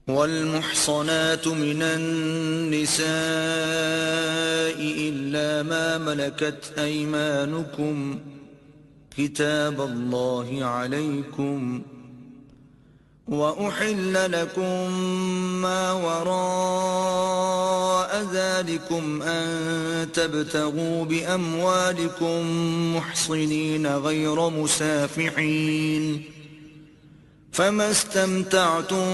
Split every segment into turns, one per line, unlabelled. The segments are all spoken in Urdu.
والمحصنات من النساء إلا ما ملكت أيمانكم كتاب الله عليكم وأحل لكم ما وراء ذلكم أن تبتغوا بأموالكم محصنين غير مسافحين فما استمتعتم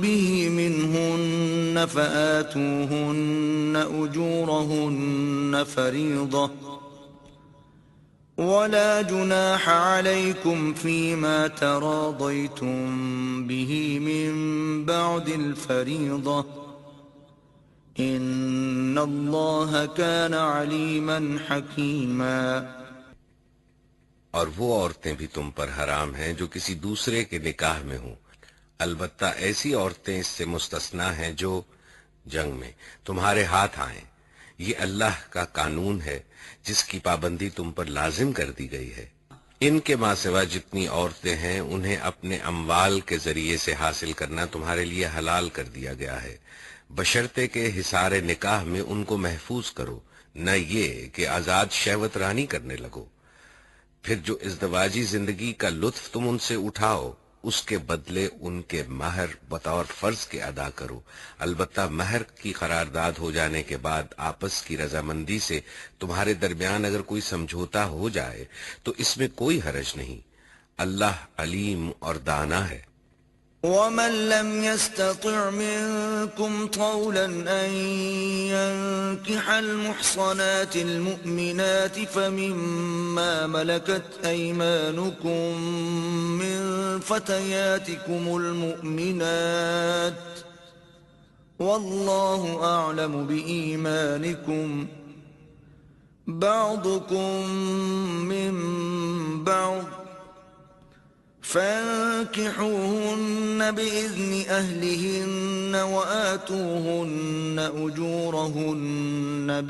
به منهن فآتوهن أجورهن فريضة ولا جناح عليكم فيما تراضيتم به من بعد الفريضة إن الله كان عليما حكيما۔
اور وہ عورتیں بھی تم پر حرام ہیں جو کسی دوسرے کے نکاح میں ہوں، البتہ ایسی عورتیں اس سے مستثنا ہیں جو جنگ میں تمہارے ہاتھ آئیں۔ یہ اللہ کا قانون ہے جس کی پابندی تم پر لازم کر دی گئی ہے۔ ان کے ماں سوا جتنی عورتیں ہیں انہیں اپنے اموال کے ذریعے سے حاصل کرنا تمہارے لیے حلال کر دیا گیا ہے، بشرطے کہ حصار نکاح میں ان کو محفوظ کرو، نہ یہ کہ آزاد شہوت رانی کرنے لگو۔ پھر جو ازدواجی زندگی کا لطف تم ان سے اٹھاؤ اس کے بدلے ان کے مہر بطور فرض کے ادا کرو، البتہ مہر کی قرارداد ہو جانے کے بعد آپس کی رضامندی سے تمہارے درمیان اگر کوئی سمجھوتا ہو جائے تو اس میں کوئی حرج نہیں، اللہ علیم اور دانا ہے۔
ومن لم يستطع منكم طولا أن ينكح المحصنات المؤمنات فمما ملكت أيمانكم من فتياتكم المؤمنات والله أعلم بإيمانكم بعضكم من بعض فانكحوهن بإذن أهلهن وآتوهن أجورهن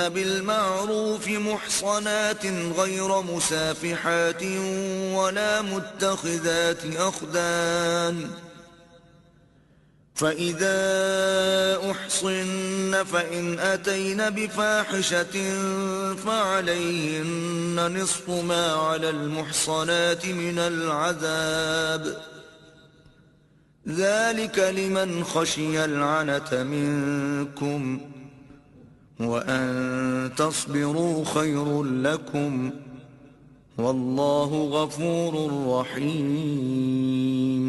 بالمعروف محصنات غير مسافحات ولا متخذات أخدان فإذا أحصن فإن أتين بفاحشة فعليهن نصف ما على المحصنات من العذاب ذلك لمن خشي العنة منكم وأن تصبروا خير لكم والله غفور رحيم۔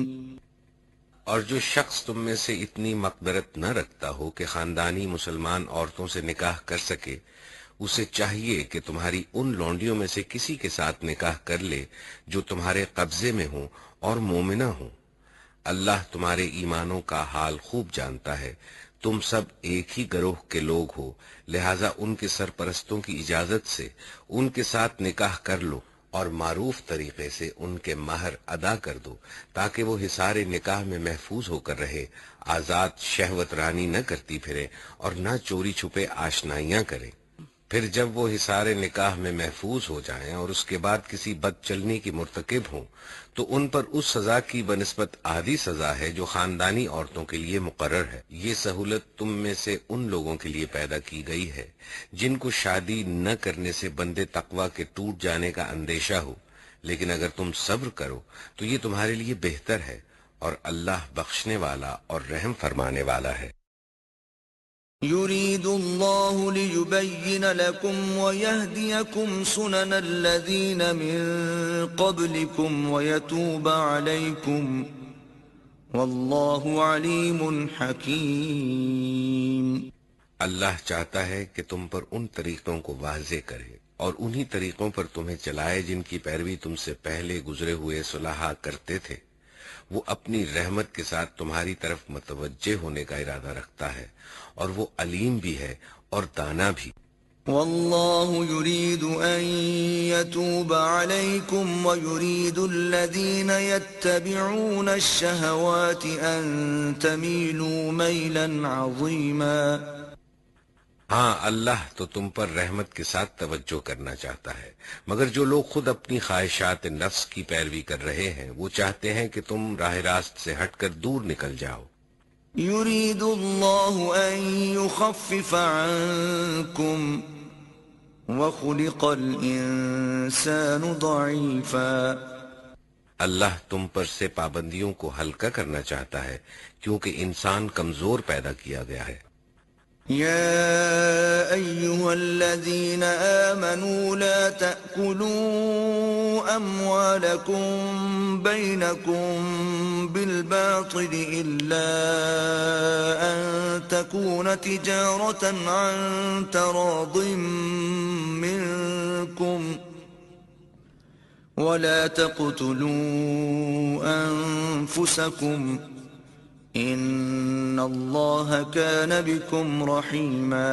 اور جو شخص تم میں سے اتنی مقدرت نہ رکھتا ہو کہ خاندانی مسلمان عورتوں سے نکاح کر سکے، اسے چاہیے کہ تمہاری ان لونڈیوں میں سے کسی کے ساتھ نکاح کر لے جو تمہارے قبضے میں ہوں اور مومنہ ہوں۔ اللہ تمہارے ایمانوں کا حال خوب جانتا ہے، تم سب ایک ہی گروہ کے لوگ ہو، لہذا ان کے سرپرستوں کی اجازت سے ان کے ساتھ نکاح کر لو اور معروف طریقے سے ان کے مہر ادا کر دو تاکہ وہ حصار نکاح میں محفوظ ہو کر رہے، آزاد شہوت رانی نہ کرتی پھرے اور نہ چوری چھپے آشنائیاں کرے۔ پھر جب وہ حصار نکاح میں محفوظ ہو جائیں اور اس کے بعد کسی بد چلنی کی مرتکب ہوں تو ان پر اس سزا کی بنسبت آدھی سزا ہے جو خاندانی عورتوں کے لیے مقرر ہے۔ یہ سہولت تم میں سے ان لوگوں کے لیے پیدا کی گئی ہے جن کو شادی نہ کرنے سے بندے تقوی کے ٹوٹ جانے کا اندیشہ ہو، لیکن اگر تم صبر کرو تو یہ تمہارے لیے بہتر ہے اور اللہ بخشنے والا اور رحم فرمانے والا ہے۔
يريد الله ليبين لكم ويهديكم سنن الذين من قبلكم ويتوب عليكم والله عليم حكيم۔
اللہ چاہتا ہے کہ تم پر ان طریقوں کو واضح کرے اور انہی طریقوں پر تمہیں چلائے جن کی پیروی تم سے پہلے گزرے ہوئے صلحاء کرتے تھے۔ وہ اپنی رحمت کے ساتھ تمہاری طرف متوجہ ہونے کا ارادہ رکھتا ہے اور وہ علیم بھی ہے اور دانا بھی۔
والله يريد أن يتوب عليكم ويريد الذين يتبعون الشهوات أن تميلوا ميلا عظيما۔
ہاں اللہ تو تم پر رحمت کے ساتھ توجہ کرنا چاہتا ہے، مگر جو لوگ خود اپنی خواہشات نفس کی پیروی کر رہے ہیں وہ چاہتے ہیں کہ تم راہ راست سے ہٹ کر دور نکل جاؤ۔
يريد الله أن يخفف عنكم وخلق الإنسان ضعيفا۔
اللہ تم پر سے پابندیوں کو ہلکا کرنا چاہتا ہے کیونکہ انسان کمزور پیدا کیا گیا ہے۔
يا أيها الذين آمنوا لا تأكلوا أموالكم بينكم بالباطل إلا أن تكون تجارة عن تراض منكم ولا تقتلوا أنفسكم ان اللہ کان بکم رحیما۔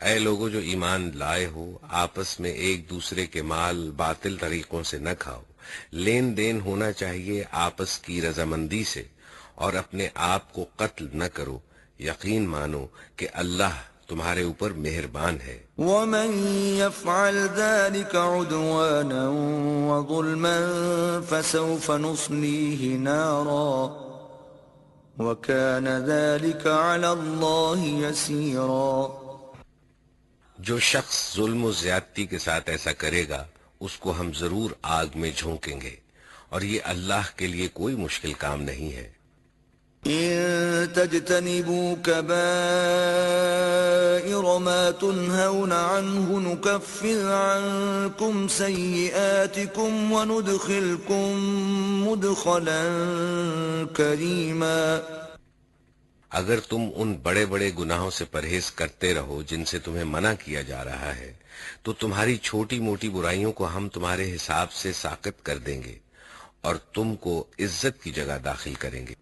اے لوگو جو ایمان لائے ہو، آپس میں ایک دوسرے کے مال باطل طریقوں سے نہ کھاؤ، لین دین ہونا چاہیے آپس کی رضامندی سے، اور اپنے آپ کو قتل نہ کرو، یقین مانو کہ اللہ تمہارے اوپر مہربان ہے۔
ومن يفعل ذلك عدوانا وظلما فسوف نصليه نارا وَكَانَ ذَلِكَ عَلَى اللَّهِ يَسِيرًا۔
جو شخص ظلم و زیادتی کے ساتھ ایسا کرے گا اس کو ہم ضرور آگ میں جھونکیں گے، اور یہ اللہ کے لیے کوئی مشکل کام نہیں ہے۔
إِن تَجْتَنِبُوا كَبَائِرَ مَا تُنْهَوْنَ عَنْهُ نُكَفِّرْ عَنْكُمْ سَيِّئَاتِكُمْ وَنُدْخِلْكُمْ مُدْخَلًا كَرِيمًا۔
اگر تم ان بڑے بڑے گناہوں سے پرہیز کرتے رہو جن سے تمہیں منع کیا جا رہا ہے تو تمہاری چھوٹی موٹی برائیوں کو ہم تمہارے حساب سے ساقط کر دیں گے اور تم کو عزت کی جگہ داخل کریں گے۔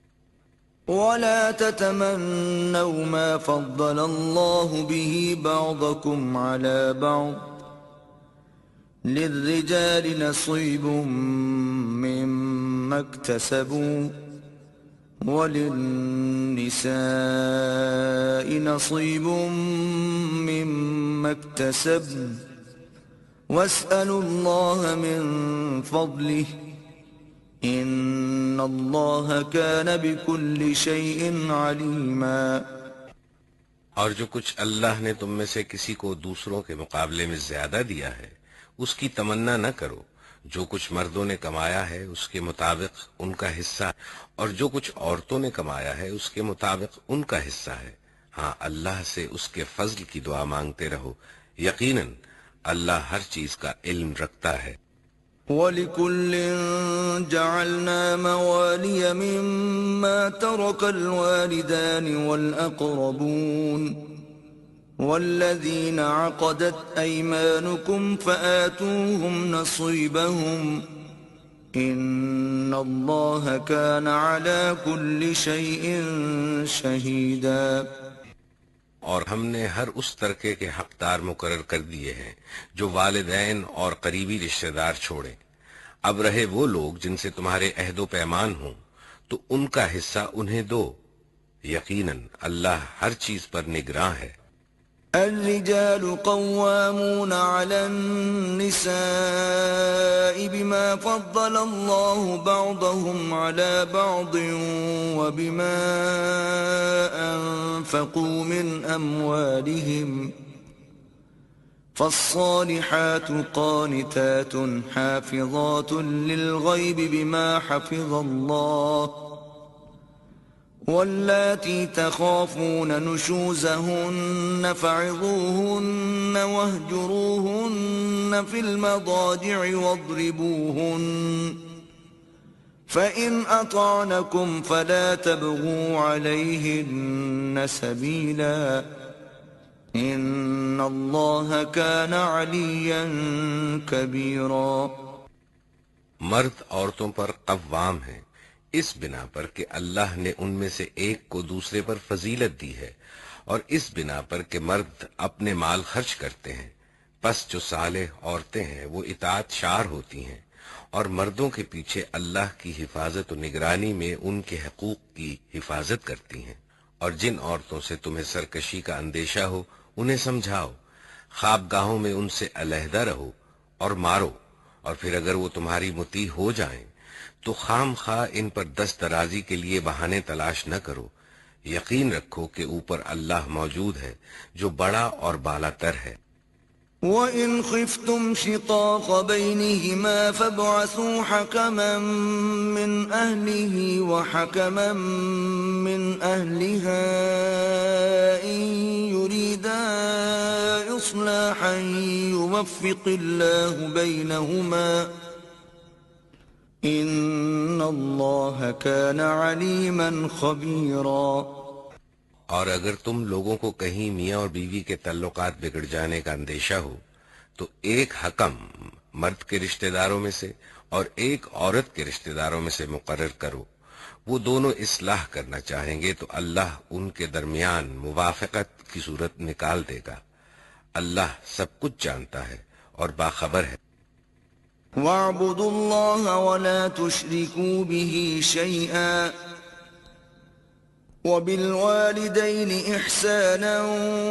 وَلَا تَتَمَنَّوْا مَا فَضَّلَ اللَّهُ بِهِ بَعْضَكُمْ عَلَى بَعْضٍ لِلرِّجَالِ نَصِيبٌ مِّمَّا اكْتَسَبُوا وَلِلنِّسَاءِ نَصِيبٌ مِّمَّا اكْتَسَبْنَ وَاسْأَلُوا اللَّهَ مِن فَضْلِهِ ان اللہ کان بکل شیء علیما۔
اور جو کچھ اللہ نے تم میں سے کسی کو دوسروں کے مقابلے میں زیادہ دیا ہے اس کی تمنا نہ کرو، جو کچھ مردوں نے کمایا ہے اس کے مطابق ان کا حصہ، اور جو کچھ عورتوں نے کمایا ہے اس کے مطابق ان کا حصہ ہے۔ ہاں اللہ سے اس کے فضل کی دعا مانگتے رہو، یقیناً اللہ ہر چیز کا علم رکھتا ہے۔
وَلِكُلٍّ جَعَلْنَا مَوَالِيَ مِمَّا تَرَكَ الْوَالِدَانِ وَالْأَقْرَبُونَ وَالَّذِينَ عَقَدَتْ أَيْمَانُكُمْ فَآتُوهُمْ نَصِيبَهُمْ إِنَّ اللَّهَ كَانَ عَلَى كُلِّ شَيْءٍ شَهِيدًا۔
اور ہم نے ہر اس ترکے کے حقدار مقرر کر دیے ہیں جو والدین اور قریبی رشتہ دار چھوڑیں۔ اب رہے وہ لوگ جن سے تمہارے عہد و پیمان ہوں تو ان کا حصہ انہیں دو، یقیناً اللہ ہر چیز پر نگراں ہے۔
الرجال قوامون على النساء بما فضل الله بعضهم على بعض وبما أنفقوا من أموالهم فالصالحات قانتات حافظات للغيب بما حفظ الله واللاتي تخافون نشوزهن فعظوهن واهجروهن في المضاجع واضربوهن فإن أطعنكم فلا تبغوا عليهن سبيلا إن الله كان عليا كبيرا۔
مرد عورتوں پر قوام ہیں اس بنا پر کہ اللہ نے ان میں سے ایک کو دوسرے پر فضیلت دی ہے، اور اس بنا پر کہ مرد اپنے مال خرچ کرتے ہیں، پس جو صالح عورتیں ہیں وہ اطاعت شار ہوتی ہیں اور مردوں کے پیچھے اللہ کی حفاظت و نگرانی میں ان کے حقوق کی حفاظت کرتی ہیں، اور جن عورتوں سے تمہیں سرکشی کا اندیشہ ہو انہیں سمجھاؤ، خوابگاہوں میں ان سے علیحدہ رہو اور مارو، اور پھر اگر وہ تمہاری مطیع ہو جائیں تو خام خواہ ان پر دست درازی کے لیے بہانے تلاش نہ کرو، یقین رکھو کہ اوپر اللہ موجود ہے جو بڑا اور بالا تر ہے۔
وَإِنْ خِفْتُمْ شِقَاقَ بَيْنِهِمَا فَابْعَثُوا حَكَمًا مِّنْ أَهْلِهِ وَحَكَمًا مِّنْ أَهْلِهَا إِن يُرِيدَا إِصْلَاحًا يُوَفِّقِ اللَّهُ بَيْنَهُمَا إِنَّ اللَّهَ كَانَ عَلِيمًا خَبِيرًا۔
اور اگر تم لوگوں کو کہیں میاں اور بیوی کے تعلقات بگڑ جانے کا اندیشہ ہو تو ایک حکم مرد کے رشتہ داروں میں سے اور ایک عورت کے رشتہ داروں میں سے مقرر کرو، وہ دونوں اصلاح کرنا چاہیں گے تو اللہ ان کے درمیان موافقت کی صورت نکال دے گا، اللہ سب کچھ جانتا ہے اور باخبر ہے۔
وَاعْبُدُوا اللَّهَ وَلَا تُشْرِكُوا بِهِ شَيْئًا وَبِالْوَالِدَيْنِ إِحْسَانًا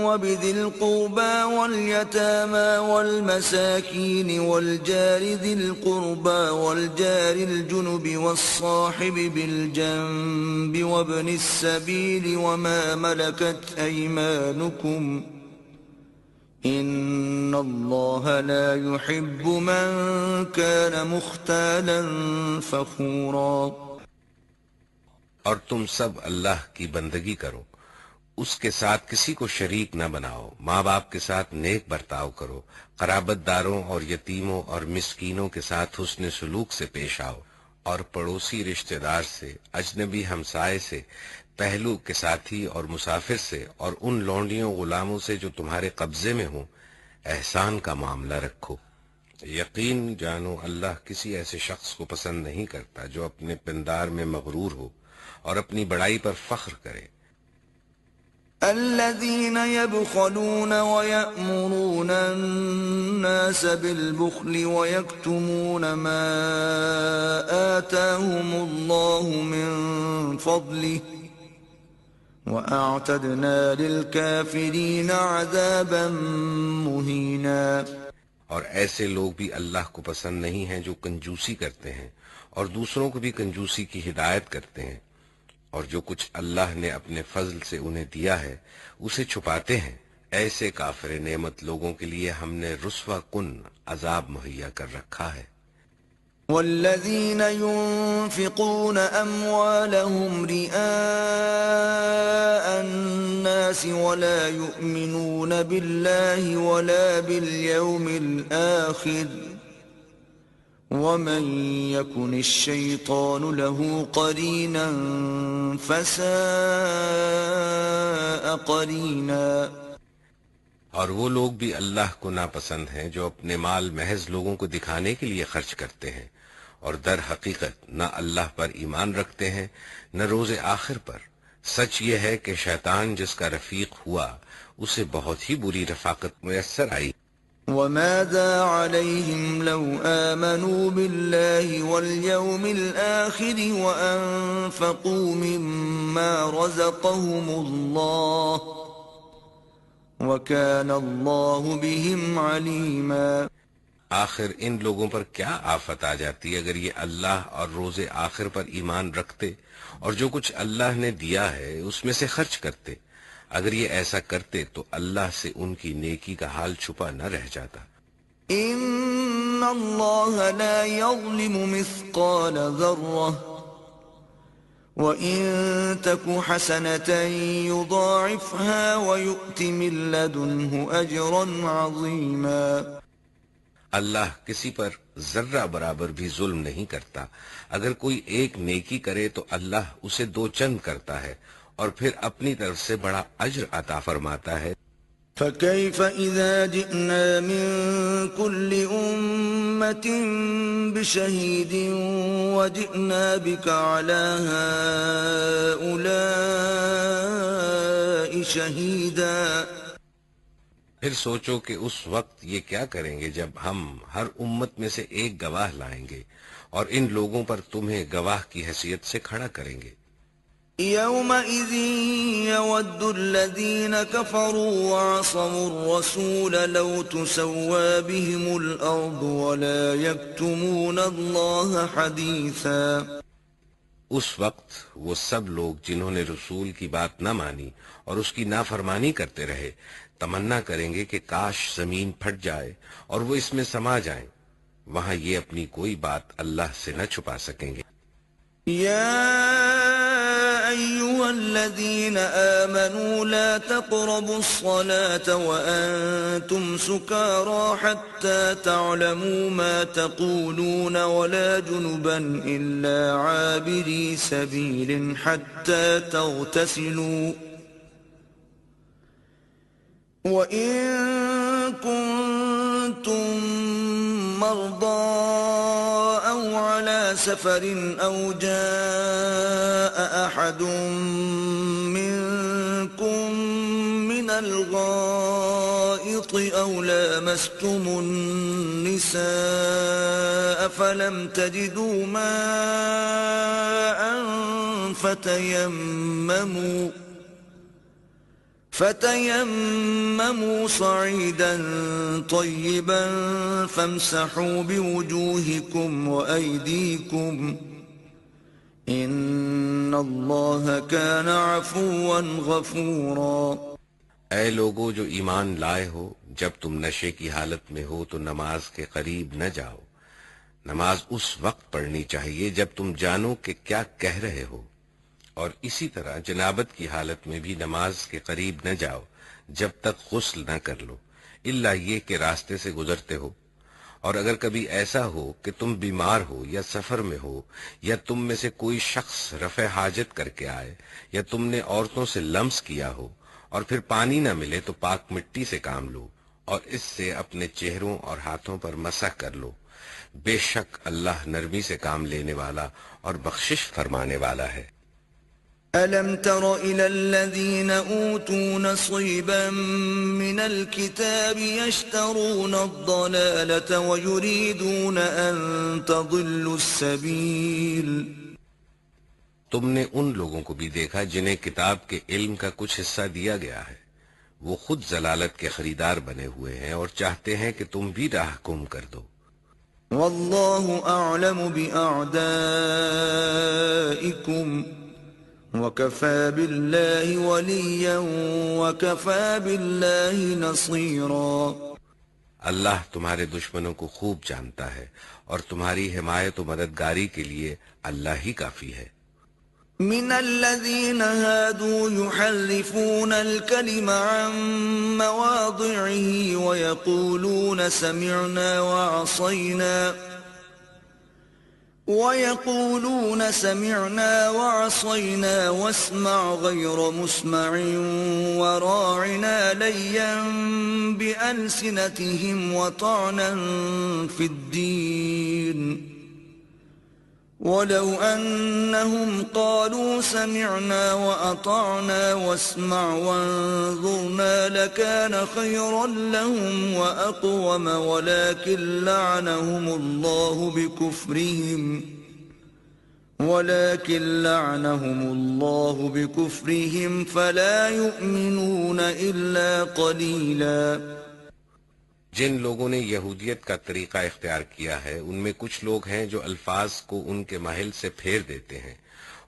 وَبِذِي الْقُرْبَى وَالْيَتَامَى وَالْمَسَاكِينِ وَالْجَارِ ذِي الْقُرْبَى وَالْجَارِ الْجُنُبِ وَالصَّاحِبِ بِالْجَنبِ وَابْنِ السَّبِيلِ وَمَا مَلَكَتْ أَيْمَانُكُمْ إِنَّ اللَّهَ لَا يُحِبُّ مَن كَانَ مُخْتَالًا فَخُورًا۔
اور تم سب اللہ کی بندگی کرو، اس کے ساتھ کسی کو شریک نہ بناؤ، ماں باپ کے ساتھ نیک برتاؤ کرو، قرابت داروں اور یتیموں اور مسکینوں کے ساتھ حسن سلوک سے پیش آؤ، اور پڑوسی رشتہ دار سے، اجنبی ہمسائے سے، پہلو کے ساتھی اور مسافر سے، اور ان لونڈیوں غلاموں سے جو تمہارے قبضے میں ہوں احسان کا معاملہ رکھو۔ یقین جانو اللہ کسی ایسے شخص کو پسند نہیں کرتا جو اپنے پندار میں مغرور ہو اور اپنی بڑائی پر فخر کرے۔
الذين يبخلون ويأمرون الناس بالبخل ويكتمون ما آتاهم الله من فضله وأعتدنا للكافرين عذابا مهينا۔
اور ایسے لوگ بھی اللہ کو پسند نہیں ہیں جو کنجوسی کرتے ہیں اور دوسروں کو بھی کنجوسی کی ہدایت کرتے ہیں، اور جو کچھ اللہ نے اپنے فضل سے انہیں دیا ہے اسے چھپاتے ہیں، ایسے کافر نعمت لوگوں کے لیے ہم نے رسوا کن عذاب مہیا کر رکھا ہے۔
والذين ينفقون أموالهم رئاء الناس ولا يؤمنون بالله ولا باليوم الآخر ومن يكن الشيطان له قرينا فساء قرينا۔
اور وہ لوگ بھی اللہ کو ناپسند ہیں جو اپنے مال محض لوگوں کو دکھانے کے لیے خرچ کرتے ہیں اور در حقیقت نہ اللہ پر ایمان رکھتے ہیں نہ روز آخر پر۔ سچ یہ ہے کہ شیطان جس کا رفیق ہوا اسے بہت ہی بری رفاقت میسر آئی۔
وَمَاذَا عَلَيْهِمْ لَوْ آمَنُوا بِاللَّهِ وَالْيَوْمِ الْآخِرِ وَأَنفَقُوا مِمَّا رَزَقَهُمُ اللَّهُ وَكَانَ اللَّهُ بِهِمْ عَلِيمًا۔
آخر ان لوگوں پر کیا آفت آ جاتی اگر یہ اللہ اور روز آخر پر ایمان رکھتے اور جو کچھ اللہ نے دیا ہے اس میں سے خرچ کرتے۔ اگر یہ ایسا کرتے تو اللہ سے ان کی نیکی کا حال چھپا نہ رہ جاتا۔
إِنَّ اللَّهَ لَا يَظْلِمُ مِثْقَالَ ذَرَّةٍ وَإِن تَكُ حَسَنَةً يُضَاعِفْهَا وَيُؤْتِ مِن لَّدُنْهُ أَجْرًا عَظِيمًا۔
اللہ کسی پر ذرہ برابر بھی ظلم نہیں کرتا، اگر کوئی ایک نیکی کرے تو اللہ اسے دو چند کرتا ہے اور پھر اپنی طرف سے بڑا اجر عطا فرماتا ہے۔
فَكَيْفَ إِذَا جِئْنَا مِن كُلِّ أُمَّةٍ بِشَهِيدٍ وَجِئْنَا بِكَ عَلَى هَٰؤُلَاءِ شَهِيدًا۔
پھر سوچو کہ اس وقت یہ کیا کریں گے جب ہم ہر امت میں سے ایک گواہ لائیں گے اور ان لوگوں پر تمہیں گواہ کی حیثیت سے کھڑا کریں گے۔
يومئذ يود الذين كفروا وعصوا الرسول لو تسوى بهم الأرض ولا يكتمون الله حديثا.
اس وقت وہ سب لوگ جنہوں نے رسول کی بات نہ مانی اور اس کی نافرمانی کرتے رہے تمنا کریں گے کہ کاش زمین پھٹ جائے اور وہ اس میں سما جائیں. وہاں یہ اپنی کوئی بات اللہ سے نہ چھپا سکیں گے.
يا أيها الذين آمنوا لا تقربوا الصلاة وأنتم سكارى حتى تعلموا ما تقولون ولا جنبا إلا عابري سبيل حتى تغتسلوا وإن كنتم مرضى أو على سفر أو جاء أحد منكم من الغائط أو لامستم النساء فلم تجدوا ماء فتيمموا صعيدا طيبا فامسحوا بوجوهكم وأيديكم إن الله كان عفوا غفورا.
اے لوگو جو ایمان لائے ہو، جب تم نشے کی حالت میں ہو تو نماز کے قریب نہ جاؤ. نماز اس وقت پڑھنی چاہیے جب تم جانو کہ کیا کہہ رہے ہو، اور اسی طرح جنابت کی حالت میں بھی نماز کے قریب نہ جاؤ جب تک غسل نہ کر لو، الا یہ کہ راستے سے گزرتے ہو. اور اگر کبھی ایسا ہو کہ تم بیمار ہو یا سفر میں ہو یا تم میں سے کوئی شخص رفع حاجت کر کے آئے یا تم نے عورتوں سے لمس کیا ہو اور پھر پانی نہ ملے تو پاک مٹی سے کام لو اور اس سے اپنے چہروں اور ہاتھوں پر مسح کر لو. بے شک اللہ نرمی سے کام لینے والا اور بخشش فرمانے والا ہے.
أَلَمْ تَرَ إِلَى الَّذِينَ أُوتُوا نَصِيبًا مِنَ الْكِتَابِ يَشْتَرُونَ الضَّلَالَةَ وَيُرِيدُونَ أَن تَضِلُّوا السَّبِيلَ.
تم نے ان لوگوں کو بھی دیکھا جنہیں کتاب کے علم کا کچھ حصہ دیا گیا ہے، وہ خود ضلالت کے خریدار بنے ہوئے ہیں اور چاہتے ہیں کہ تم بھی راہ گم کر دو.
وَاللَّهُ أَعْلَمُ بِأَعْدَائِكُمْ وَكَفَى بِاللَّهِ وَلِيًّا وَكَفَى بِاللَّهِ نَصِيرًا.
اللہ تمہارے دشمنوں کو خوب جانتا ہے اور تمہاری حمایت و مددگاری کے لیے اللہ ہی کافی ہے.
من الذين هادوا يحرفون الكلم عن مواضعه ويقولون سمعنا وعصينا واسمع غير مسمع وراعنا ليا بألسنتهم وطعنا في الدين ولو أنهم قالوا سمعنا وأطعنا واسمع وانظرنا لكان خيرا لهم وأقوم ولكن لعنهم الله بكفرهم فلا يؤمنون إلا قليلا.
جن لوگوں نے یہودیت کا طریقہ اختیار کیا ہے ان میں کچھ لوگ ہیں جو الفاظ کو ان کے محل سے پھیر دیتے ہیں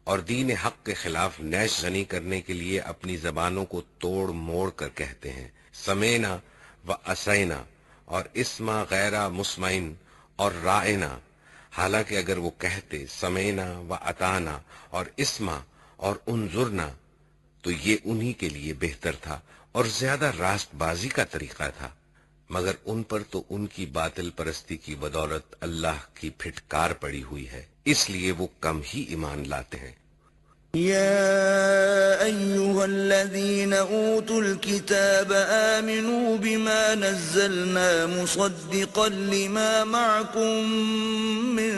اور دین حق کے خلاف نیش غنی کرنے کے لیے اپنی زبانوں کو توڑ موڑ کر کہتے ہیں سمینا و اسینا اور اسما غیر مسمعین اور رائنا، حالانکہ اگر وہ کہتے سمینا و اتانا اور اسما اور انظرنا تو یہ انہی کے لیے بہتر تھا اور زیادہ راست بازی کا طریقہ تھا، مگر ان پر تو ان کی باطل پرستی کی بدولت اللہ کی پھٹکار پڑی ہوئی ہے، اس لیے وہ کم ہی ایمان لاتے ہیں.
يا أيها الذين أوتوا الكتاب آمنوا بما نزلنا مصدقا لما معكم من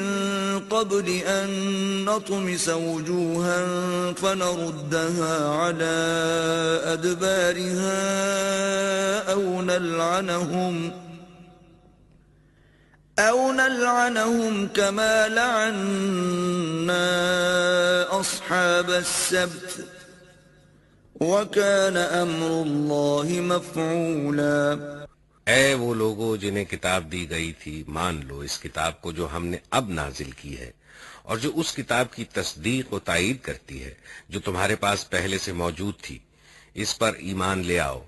قبل أن نطمس وجوها فنردها على أو نلعنهم كما لعنا أصحاب السبت وكان أمر الله مفعولا۔
اے وہ لوگوں جنہیں کتاب دی گئی تھی، مان لو اس کتاب کو جو ہم نے اب نازل کی ہے، اور جو اس کتاب کی تصدیق و تائید کرتی ہے جو تمہارے پاس پہلے سے موجود تھی۔ اس پر ایمان لے آؤ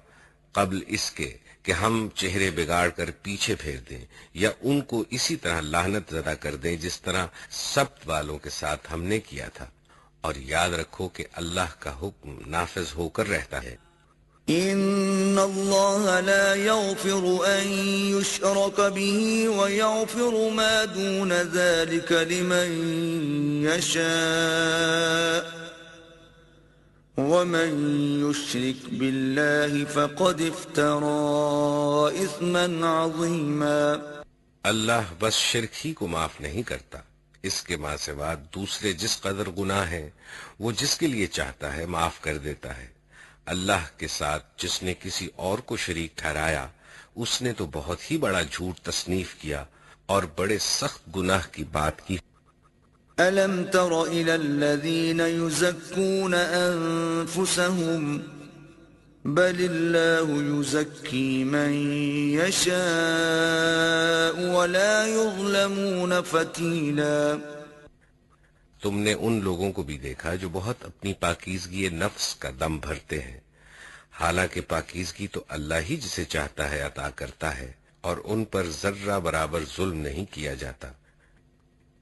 قبل اس کے کہ ہم چہرے بگاڑ کر پیچھے پھیر دیں یا ان کو اسی طرح لعنت زدہ کر دیں جس طرح سبت والوں کے ساتھ ہم نے کیا تھا، اور یاد رکھو کہ اللہ کا حکم نافذ ہو کر رہتا ہے۔
إن الله لا يغفر أن يشرك به ويغفر ما دون ذلك لمن يشاء ومن يشرك بالله فقد افترى إثما عظيما۔
اللہ بس شرک ہی کو معاف نہیں کرتا، اس کے ماں سوا دوسرے جس قدر گناہ ہیں وہ جس کے لیے چاہتا ہے معاف کر دیتا ہے۔ اللہ کے ساتھ جس نے کسی اور کو شریک ٹھہرایا اس نے تو بہت ہی بڑا جھوٹ تصنیف کیا اور بڑے سخت گناہ کی بات کی۔
أَلَمْ تَرَ إِلَى الَّذِينَ يُزَكُّونَ أَنفُسَهُمْ بَلِ اللَّهُ يُزَكِّي مَن يَشَاءُ وَلَا يُظْلَمُونَ فَتِيلًا۔
تم نے ان لوگوں کو بھی دیکھا جو بہت اپنی پاکیزگی نفس کا دم بھرتے ہیں، حالانکہ پاکیزگی تو اللہ ہی جسے چاہتا ہے عطا کرتا ہے، اور ان پر ذرہ برابر ظلم نہیں کیا جاتا۔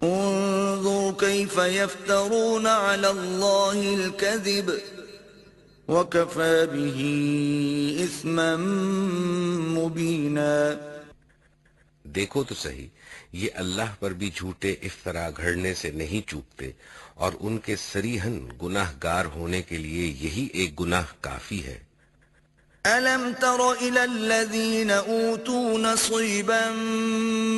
انظر كيف يفترون على الله الكذب وكفى به إثما مبينا۔
دیکھو تو صحیح، یہ اللہ پر بھی جھوٹے افطرا گھڑنے سے نہیں چوکتے، اور ان کے صریحاً گناہ گار ہونے کے لیے یہی ایک گناہ کافی ہے۔
أَلَمْ تَرَ إِلَى الَّذِينَ أُوتُوا نَصِيبًا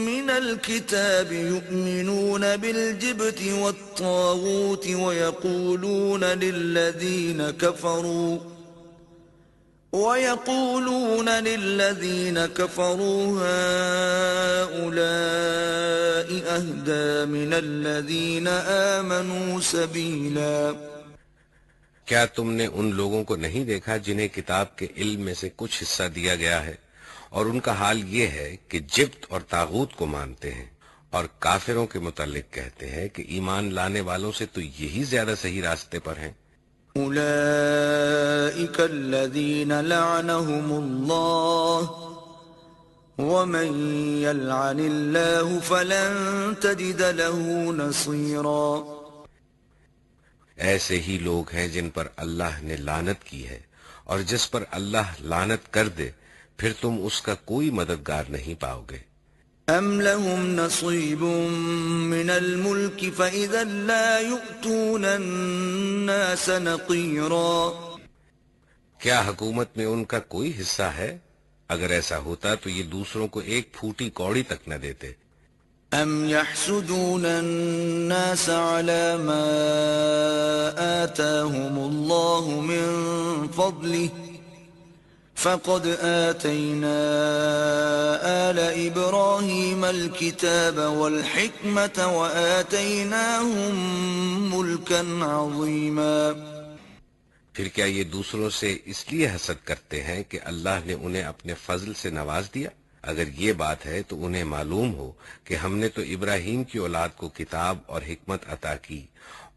مِّنَ الْكِتَابِ يُؤْمِنُونَ بِالْجِبْتِ وَالطَّاغُوتِ وَيَقُولُونَ لِلَّذِينَ كَفَرُوا هَٰؤُلَاءِ أَهْدَىٰ مِنَ الَّذِينَ آمَنُوا سَبِيلًا۔
کیا تم نے ان لوگوں کو نہیں دیکھا جنہیں کتاب کے علم میں سے کچھ حصہ دیا گیا ہے، اور ان کا حال یہ ہے کہ جبت اور طاغوت کو مانتے ہیں، اور کافروں کے متعلق کہتے ہیں کہ ایمان لانے والوں سے تو یہی زیادہ صحیح راستے پر ہیں۔
أولئك الذين لعنهم الله ومن يلعن الله فلن تجد له نصيرا۔
ایسے ہی لوگ ہیں جن پر اللہ نے لعنت کی ہے، اور جس پر اللہ لعنت کر دے پھر تم اس کا کوئی مددگار نہیں پاؤ گے۔
أم لهم نصيب من الملك فإذا لا يؤتون الناس نقيرا۔
کیا حکومت میں ان کا کوئی حصہ ہے؟ اگر ایسا ہوتا تو یہ دوسروں کو ایک پھوٹی کوڑی تک نہ دیتے۔
أم يحسدون الناس على ما آتاهم الله من فضله فقد آتينا آل إبراهيم الكتاب والحكمة وآتيناهم ملكا عظيما۔
پھر کیا یہ دوسروں سے اس لیے حسد کرتے ہیں کہ اللہ نے انہیں اپنے فضل سے نواز دیا؟ اگر یہ بات ہے تو انہیں معلوم ہو کہ ہم نے تو ابراہیم کی اولاد کو کتاب اور حکمت عطا کی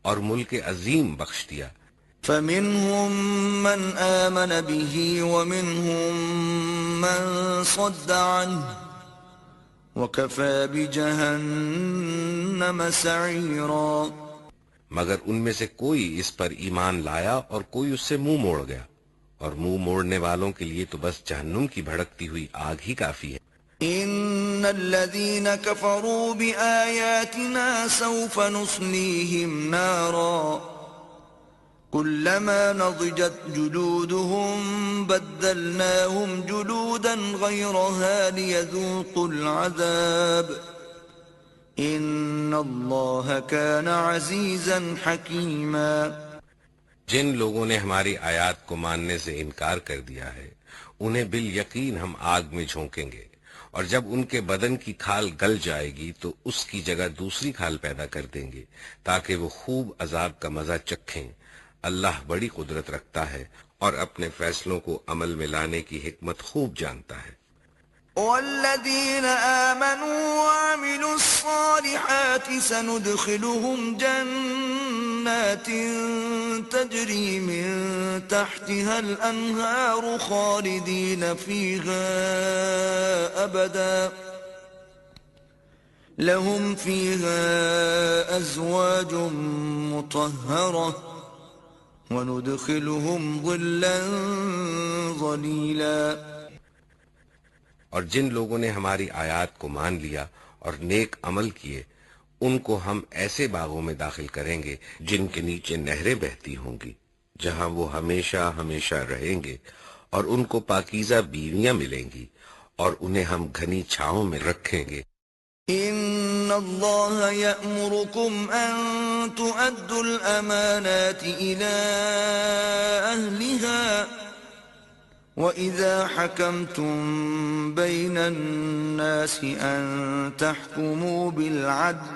اور ملک عظیم بخش دیا۔
فَمِنْهُمْ مَنْ آمَنَ بِهِ وَمِنْهُمْ مَنْ صَدَّ عَنْهُ وَكَفَى بِجَهَنَّمَ سَعِيرًا۔
مگر ان میں سے کوئی اس پر ایمان لایا اور کوئی اس سے منہ موڑ گیا، اور منہ موڑنے والوں کے لیے تو بس جہنم کی بھڑکتی ہوئی آگ ہی کافی ہے۔
إِنَّ الَّذِينَ كَفَرُوا بِآيَاتِنَا سَوْفَ نُصْلِيهِمْ نَارًا كُلَّمَا نَضِجَتْ جُلُودُهُمْ بَدَّلْنَاهُمْ جُلُودًا غَيْرَهَا لِيَذُوقُوا الْعَذَابَ إِنَّ اللَّهَ كَانَ عَزِيزًا حَكِيمًا۔
جن لوگوں نے ہماری آیات کو ماننے سے انکار کر دیا ہے انہیں بالیقین ہم آگ میں جھونکیں گے، اور جب ان کے بدن کی کھال گل جائے گی تو اس کی جگہ دوسری کھال پیدا کر دیں گے تاکہ وہ خوب عذاب کا مزہ چکھیں۔ اللہ بڑی قدرت رکھتا ہے اور اپنے فیصلوں کو عمل میں لانے کی حکمت خوب جانتا ہے۔
والذين آمنوا وعملوا الصالحات سندخلهم جنات تجري من تحتها الأنهار خالدين فيها أبدا لهم فيها أزواج مطهرة وندخلهم ظلا ظليلا۔
اور جن لوگوں نے ہماری آیات کو مان لیا اور نیک عمل کیے ان کو ہم ایسے باغوں میں داخل کریں گے جن کے نیچے نہریں بہتی ہوں گی، جہاں وہ ہمیشہ ہمیشہ رہیں گے، اور ان کو پاکیزہ بیویاں ملیں گی اور انہیں ہم گھنی چھاؤں میں رکھیں گے۔
ان اللہ یأمرکم ان تؤدوا الامانات الى اہلها وَإِذَا حَكَمْتُمْ بَيْنَ النَّاسِ أَن تَحْكُمُوا بِالْعَدْلِ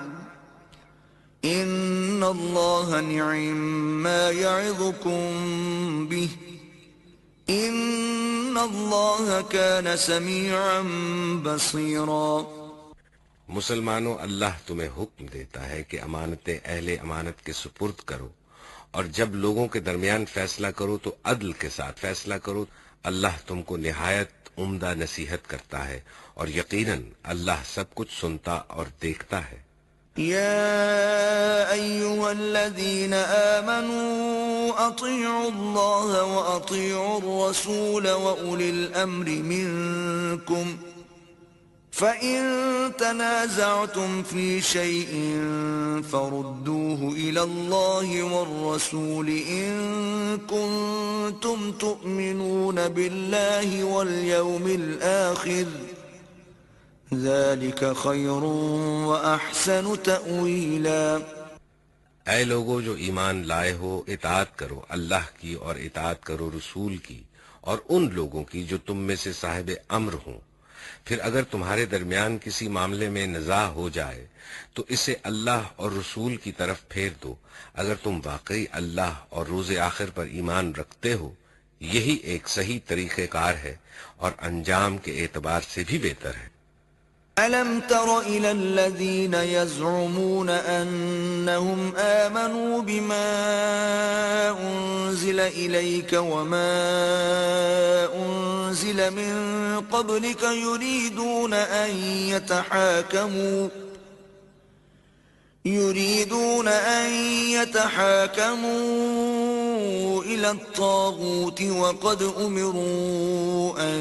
إِنَّ اللَّهَ نِعِمَّا يَعِظُكُمْ بِهِ إِنَّ اللَّهَ كَانَ سَمِيعًا بَصِيرًا۔
مسلمانوں، اللہ تمہیں حکم دیتا ہے کہ امانتیں اہل امانت کے سپرد کرو، اور جب لوگوں کے درمیان فیصلہ کرو تو عدل کے ساتھ فیصلہ کرو۔ اللہ تم کو نہایت عمدہ نصیحت کرتا ہے، اور یقیناً اللہ سب کچھ سنتا اور دیکھتا ہے۔
يا أيها الذين آمنوا أطيعوا الله وأطيعوا الرسول وأولي الأمر منكم فَإِن تَنَازَعْتُمْ فِي شَيْءٍ فَرُدُّوهُ إِلَى اللَّهِ وَالرَّسُولِ إِن كُنتُمْ تُؤْمِنُونَ بِاللَّهِ وَالْيَوْمِ الْآخِرِ ذَلِكَ خَيْرٌ وَأَحْسَنُ تَأْوِيلًا۔
اے لوگو جو ایمان لائے ہو، اطاعت کرو اللہ کی اور اطاعت کرو رسول کی اور ان لوگوں کی جو تم میں سے صاحب امر ہوں۔ پھر اگر تمہارے درمیان کسی معاملے میں نزاع ہو جائے تو اسے اللہ اور رسول کی طرف پھیر دو، اگر تم واقعی اللہ اور روز آخر پر ایمان رکھتے ہو۔ یہی ایک صحیح طریقہ کار ہے اور انجام کے اعتبار سے بھی بہتر ہے۔
أَلَمْ تَرَ إِلَى الَّذِينَ يَزْعُمُونَ أَنَّهُمْ آمَنُوا بِمَا أُنزِلَ إِلَيْكَ وَمَا أُنزِلَ مِن قَبْلِكَ يُرِيدُونَ أَن يَتَحَاكَمُوا إِلَى الطَّاغُوتِ وَقَدْ أُمِرُوا أَن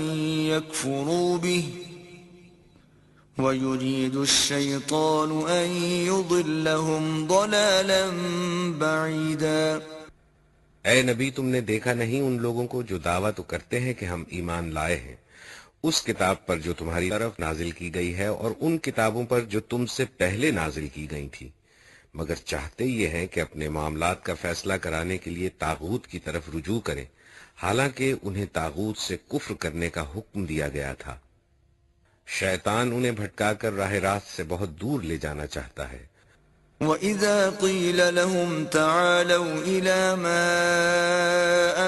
يَكْفُرُوا بِهِ وَيُرِيدُ الشَّيْطَانُ أَن يُضِلَّهُمْ ضَلَالًا بَعِيدًا۔
اے نبی، تم نے دیکھا نہیں ان لوگوں کو جو دعویٰ تو کرتے ہیں کہ ہم ایمان لائے ہیں اس کتاب پر جو تمہاری طرف نازل کی گئی ہے اور ان کتابوں پر جو تم سے پہلے نازل کی گئی تھی، مگر چاہتے یہ ہیں کہ اپنے معاملات کا فیصلہ کرانے کے لیے طاغوت کی طرف رجوع کریں، حالانکہ انہیں طاغوت سے کفر کرنے کا حکم دیا گیا تھا۔ شیطان انہیں بھٹکا کر راہ راست سے بہت دور لے جانا چاہتا ہے۔
وَإِذَا قِيلَ لَهُمْ تَعَالَوْا إِلَى مَا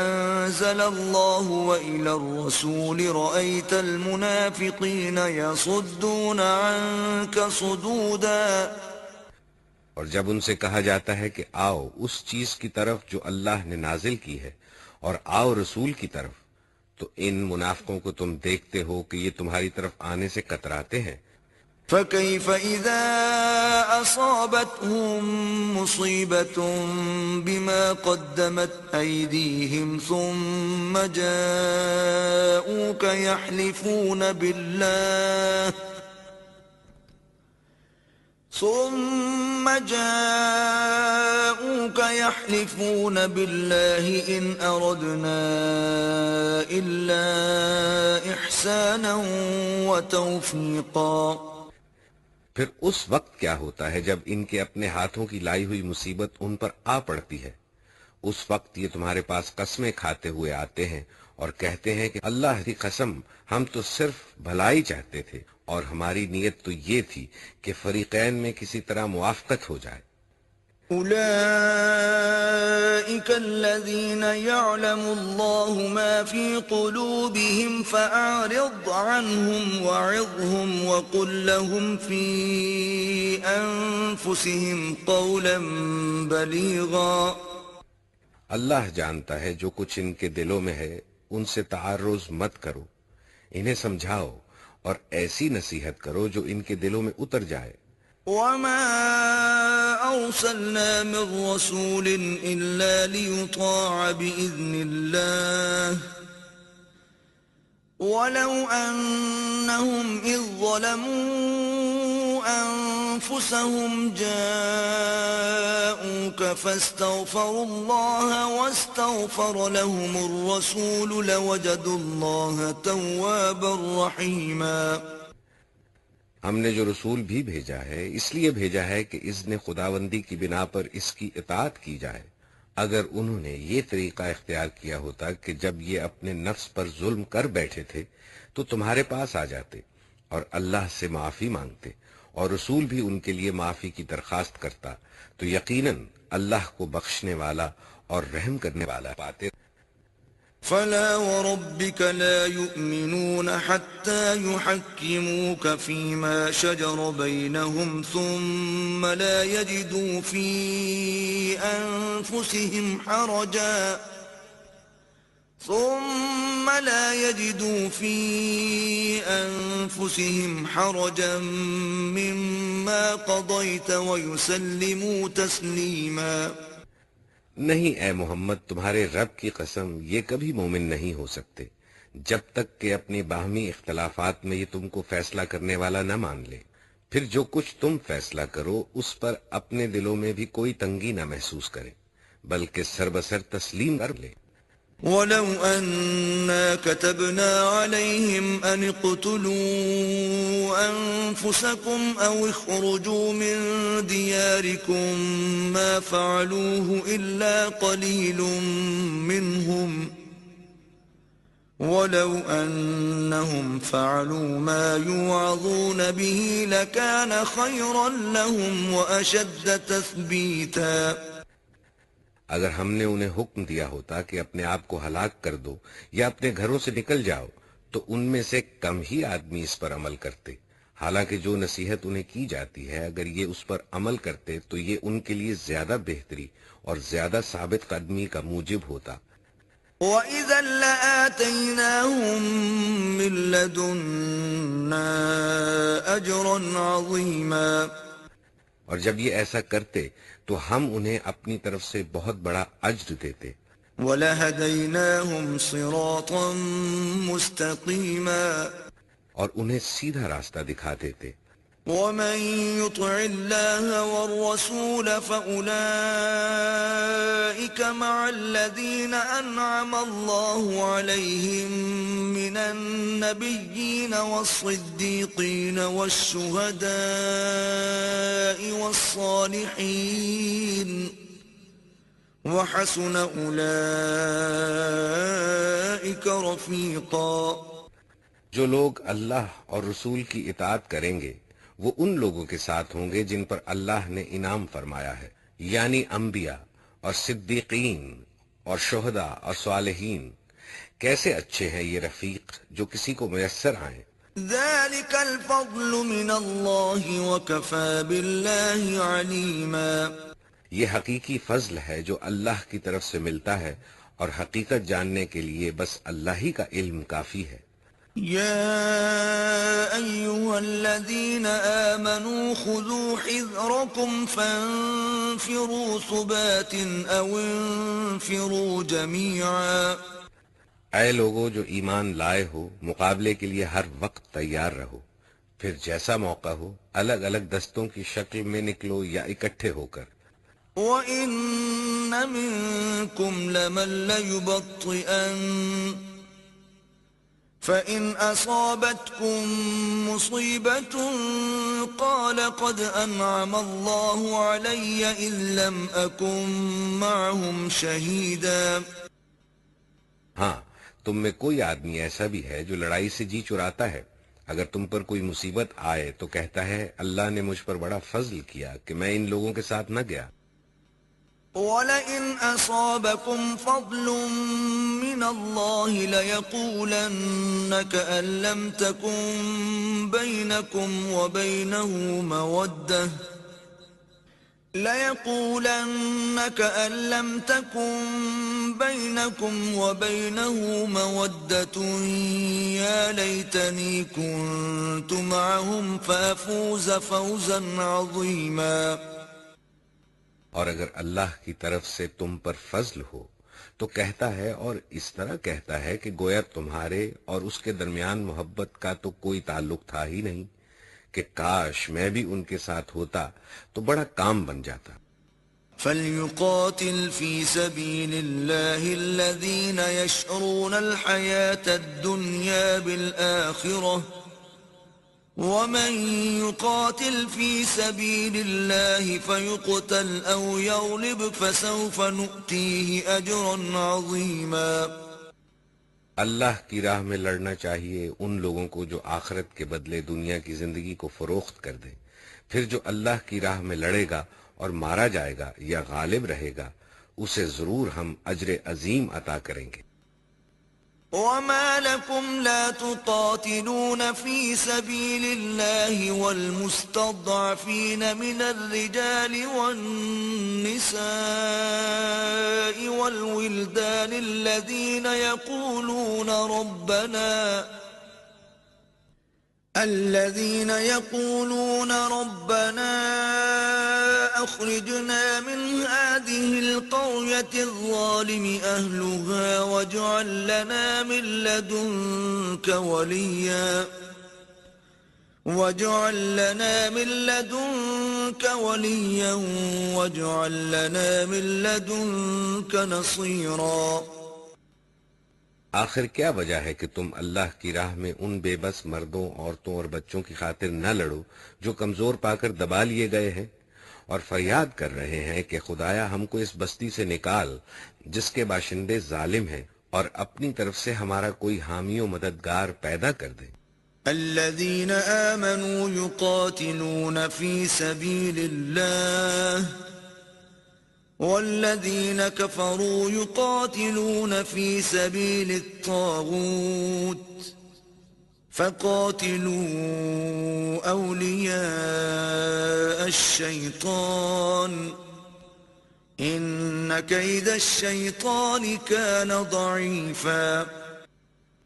أَنزَلَ اللَّهُ وَإِلَى الرَّسُولِ رَأَيْتَ الْمُنَافِقِينَ يَصُدُّونَ عَنكَ صُدُودًا۔
اور جب ان سے کہا جاتا ہے کہ آؤ اس چیز کی طرف جو اللہ نے نازل کی ہے اور آؤ رسول کی طرف، تو ان منافقوں کو تم دیکھتے ہو کہ یہ تمہاری طرف آنے سے کتراتے ہیں۔
فَكَيْفَ إِذَا أَصَابَتْهُم مُّصِيبَةٌ بِمَا قَدَّمَتْ أَيْدِيهِمْ ثُمَّ جَاءُوكَ يحلفون بالله إن أردنا إلا إحسانا وتوفيقا۔
پھر اس وقت کیا ہوتا ہے جب ان کے اپنے ہاتھوں کی لائی ہوئی مصیبت ان پر آ پڑتی ہے؟ اس وقت یہ تمہارے پاس قسمیں کھاتے ہوئے آتے ہیں اور کہتے ہیں کہ اللہ کی قسم ہم تو صرف بھلائی چاہتے تھے، اور ہماری نیت تو یہ تھی کہ فریقین میں کسی طرح موافقت ہو جائے۔
أولئك الذين يعلم الله ما في قلوبهم فأعرض عنهم وعظهم وقل لهم في أنفسهم قولا بليغا۔
اللہ جانتا ہے جو کچھ ان کے دلوں میں ہے، ان سے تعرض مت کرو، انہیں سمجھاؤ اور ایسی نصیحت کرو جو ان کے دلوں میں اتر جائے۔
وما أرسلنا من رسول إلا ليطاع بإذن الله ولو أنهم إذ ظلموا أنفسهم جاءوك فاستغفروا الله واستغفر لهم الرسول لوجدوا الله توابا رحيما۔
ہم نے جو رسول بھی بھیجا ہے اس لیے بھیجا ہے کہ اذن خداوندی کی بنا پر اس کی اطاعت کی جائے۔ اگر انہوں نے یہ طریقہ اختیار کیا ہوتا کہ جب یہ اپنے نفس پر ظلم کر بیٹھے تھے تو تمہارے پاس آ جاتے اور اللہ سے معافی مانگتے اور رسول بھی ان کے لیے معافی کی درخواست کرتا تو یقیناً اللہ کو بخشنے والا اور رحم کرنے والا پاتے۔
فلا وربك لا يؤمنون حتى يحكموك فيما شجر بينهم ثم لا يجدوا في أنفسهم حرجا مما قضيت ويسلموا تسليما۔
نہیں اے محمد، تمہارے رب کی قسم یہ کبھی مومن نہیں ہو سکتے جب تک کہ اپنے باہمی اختلافات میں یہ تم کو فیصلہ کرنے والا نہ مان لے، پھر جو کچھ تم فیصلہ کرو اس پر اپنے دلوں میں بھی کوئی تنگی نہ محسوس کرے بلکہ سربسر تسلیم کر لے۔
وَلَوْ أَنَّا كَتَبْنَا عَلَيْهِمْ أَنِ اقْتُلُوا أَنفُسَكُمْ أَوْ اخْرُجُوا مِنْ دِيَارِكُمْ مَا فَعَلُوهُ إِلَّا قَلِيلٌ مِّنْهُمْ وَلَوْ أَنَّهُمْ فَعَلُوا مَا يُوعَظُونَ بِهِ لَكَانَ خَيْرًا لَهُمْ وَأَشَدَّ تَثْبِيتًا۔
اگر ہم نے انہیں حکم دیا ہوتا کہ اپنے آپ کو ہلاک کر دو یا اپنے گھروں سے نکل جاؤ تو ان میں سے کم ہی آدمی اس پر عمل کرتے، حالانکہ جو نصیحت انہیں کی جاتی ہے اگر یہ اس پر عمل کرتے تو یہ ان کے لیے زیادہ بہتری اور زیادہ ثابت قدمی کا موجب ہوتا۔
وَإِذًا لَآتَيْنَاهُمْ مِن لَّدُنَّا أَجْرًا عَظِيمًا۔
اور جب یہ ایسا کرتے تو ہم انہیں اپنی طرف سے بہت بڑا اجر دیتے۔
وَلَهَدَيْنَاهُمْ صِرَاطًا مُسْتَقِيمًا۔
اور انہیں سیدھا راستہ دکھا دیتے۔
وَمَن يُطِعِ اللَّهَ وَالرَّسُولَ فَأُولَئِكَ مَعَ الَّذِينَ أَنْعَمَ اللَّهُ عَلَيْهِم مِّنَ النَّبِيِّينَ وَالصِّدِّيقِينَ وَالشُّهَدَاءِ وَالصَّالِحِينَ وَحَسُنَ أُولَئِكَ رَفِيقًا۔
جو لوگ اللہ اور رسول کی اطاعت کریں گے وہ ان لوگوں کے ساتھ ہوں گے جن پر اللہ نے انعام فرمایا ہے، یعنی انبیاء اور صدیقین اور شہداء اور صالحین۔ کیسے اچھے ہیں یہ رفیق جو کسی کو میسر آئیں۔
ذَلِكَ الْفَضْلُ مِنَ اللَّهِ وَكَفَى بِاللَّهِ عَلِيمًا۔
یہ حقیقی فضل ہے جو اللہ کی طرف سے ملتا ہے اور حقیقت جاننے کے لیے بس اللہ ہی کا علم کافی ہے۔
يا أيها الذين آمنوا خذوا حذركم فانفروا ثبات أو انفروا جميعا۔
اے لوگو جو ایمان لائے ہو، مقابلے کے لیے ہر وقت تیار رہو، پھر جیسا موقع ہو الگ الگ دستوں کی شکل میں نکلو یا اکٹھے ہو کر۔
وَإِنَّ مِنكُمْ لَمَن لَّيُبَطِّئَنَّ فَإِنْ أَصَابَتْكُمْ مُصِيبَةٌ قَالَ قَدْ أَنْعَمَ اللَّهُ عَلَيَّ إِذْ لَمْ أَكُنْ مَعَهُمْ شَهِيدًا۔
ہاں، تم میں کوئی آدمی ایسا بھی ہے جو لڑائی سے جی چراتا ہے، اگر تم پر کوئی مصیبت آئے تو کہتا ہے اللہ نے مجھ پر بڑا فضل کیا کہ میں ان لوگوں کے ساتھ نہ گیا۔
وَلَئِنْ أَصَابَكُمْ فَضْلٌ مِّنَ اللَّهِ لَيَقُولَنَّ كَأَن لَّمْ تَكُن بَيْنَكُمْ وَبَيْنَهُ مَوَدَّةٌ يَا لَيْتَنِي كُنتُ مَعَهُمْ فَأَفُوزَ فَوْزًا عَظِيمًا۔
اور اگر اللہ کی طرف سے تم پر فضل ہو تو کہتا ہے، اور اس طرح کہتا ہے کہ گویا تمہارے اور اس کے درمیان محبت کا تو کوئی تعلق تھا ہی نہیں، کہ کاش میں بھی ان کے ساتھ ہوتا تو بڑا کام بن جاتا۔
فَلْيُقَاتِلْ فِي سَبِيلِ اللَّهِ الَّذِينَ يَشْرُونَ الْحَيَاةَ الدُّنْيَا بِالْآخِرَةِ وَمَن يُقَاتِلْ فِي سَبِيلِ اللَّهِ فَيُقْتَلْ أَوْ يَغْلِبْ فَسَوْفَ نُؤْتِيهِ أَجْرًا عَظِيمًا۔
اللہ کی راہ میں لڑنا چاہیے ان لوگوں کو جو آخرت کے بدلے دنیا کی زندگی کو فروخت کر دیں، پھر جو اللہ کی راہ میں لڑے گا اور مارا جائے گا یا غالب رہے گا اسے ضرور ہم اجر عظیم عطا کریں گے۔
وَمَا لَكُمْ لَا تُقَاتِلُونَ فِي سَبِيلِ اللَّهِ وَالْمُسْتَضْعَفِينَ مِنَ الرِّجَالِ وَالنِّسَاءِ وَالْوِلْدَانِ الَّذِينَ يَقُولُونَ رَبَّنَا أَخْرِجْنَا مِنْ هَٰذِهِ الْقَرْيَةِ الظَّالِمِ أَهْلُهَا وَاجْعَل لَّنَا مِن لَّدُنكَ وَلِيًّا وَاجْعَل لَّنَا مِن لَّدُنكَ نَصِيرًا۔
آخر کیا وجہ ہے کہ تم اللہ کی راہ میں ان بے بس مردوں، عورتوں اور بچوں کی خاطر نہ لڑو جو کمزور پا کر دبا لیے گئے ہیں اور فریاد کر رہے ہیں کہ خدایا ہم کو اس بستی سے نکال جس کے باشندے ظالم ہیں، اور اپنی طرف سے ہمارا کوئی حامی و مددگار پیدا کر دے۔
الذين آمنوا يقاتلون في سبيل الله والذين كفروا يقاتلون في سبيل الطاغوت فقاتلوا أولياء الشيطان إن كيد الشيطان كان ضعيفا۔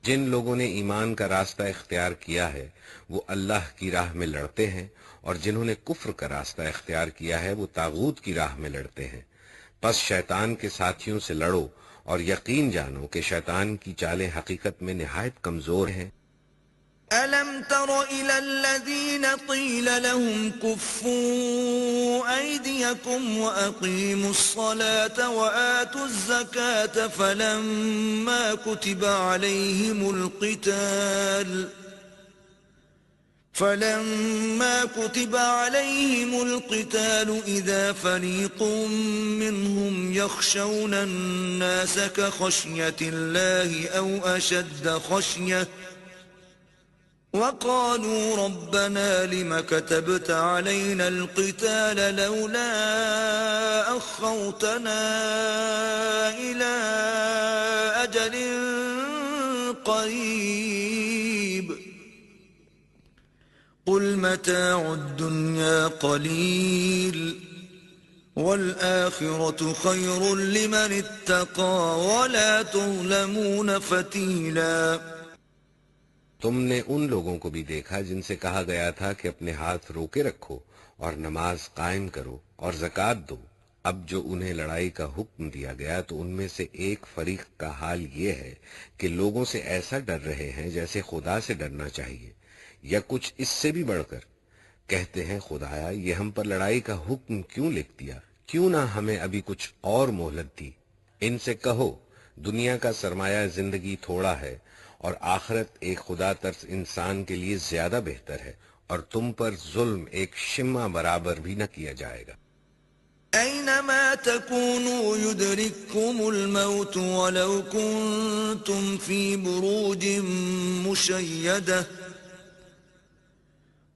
جن لوگوں نے ایمان کا راستہ اختیار کیا ہے وہ اللہ کی راہ میں لڑتے ہیں، اور جنہوں نے کفر کا راستہ اختیار کیا ہے وہ طاغوت کی راہ میں لڑتے ہیں۔ پس شیطان کے ساتھیوں سے لڑو اور یقین جانو کہ شیطان کی چالیں حقیقت میں نہایت کمزور ہیں۔
أَلَمْ تَرَ إِلَى الَّذِينَ قِيلَ لَهُمْ كُفُّوا أَيْدِيَكُمْ وَأَقِيمُوا الصَّلَاةَ وَآتُوا الزَّكَاةَ فَلَمَّا كُتِبَ عَلَيْهِمُ الْقِتَالُ إِذَا فَرِيقٌ مِّنْهُمْ يَخْشَوْنَ النَّاسَ كَخَشْيَةِ اللَّهِ أَوْ أَشَدَّ خَشْيَةً وَقَالُوا رَبَّنَا لِمَ كَتَبْتَ عَلَيْنَا الْقِتَالَ لَوْلَا أَخَّرْتَنَا إِلَىٰ أَجَلٍ قَرِيبٍ قُلْ مَتَاعُ الدُّنْيَا قَلِيلٌ وَالْآخِرَةُ خَيْرٌ لِّمَنِ اتَّقَىٰ وَلَا تُظْلَمُونَ فَتِيلًا۔
تم نے ان لوگوں کو بھی دیکھا جن سے کہا گیا تھا کہ اپنے ہاتھ روکے رکھو اور نماز قائم کرو اور زکوٰۃ دو، اب جو انہیں لڑائی کا حکم دیا گیا تو ان میں سے ایک فریق کا حال یہ ہے کہ لوگوں سے ایسا ڈر رہے ہیں جیسے خدا سے ڈرنا چاہیے یا کچھ اس سے بھی بڑھ کر۔ کہتے ہیں خدایا یہ ہم پر لڑائی کا حکم کیوں لکھ دیا، کیوں نہ ہمیں ابھی کچھ اور مہلت دی۔ ان سے کہو دنیا کا سرمایہ زندگی تھوڑا ہے اور آخرت ایک خدا ترس انسان کے لیے زیادہ بہتر ہے، اور تم پر ظلم ایک شمع برابر بھی نہ کیا جائے گا۔
أَيْنَمَا تَكُونُوا يُدْرِككُّمُ الْمَوْتُ وَلَوْ كُنتُمْ فِي بُرُوجٍ مُّشَيَّدَةٍ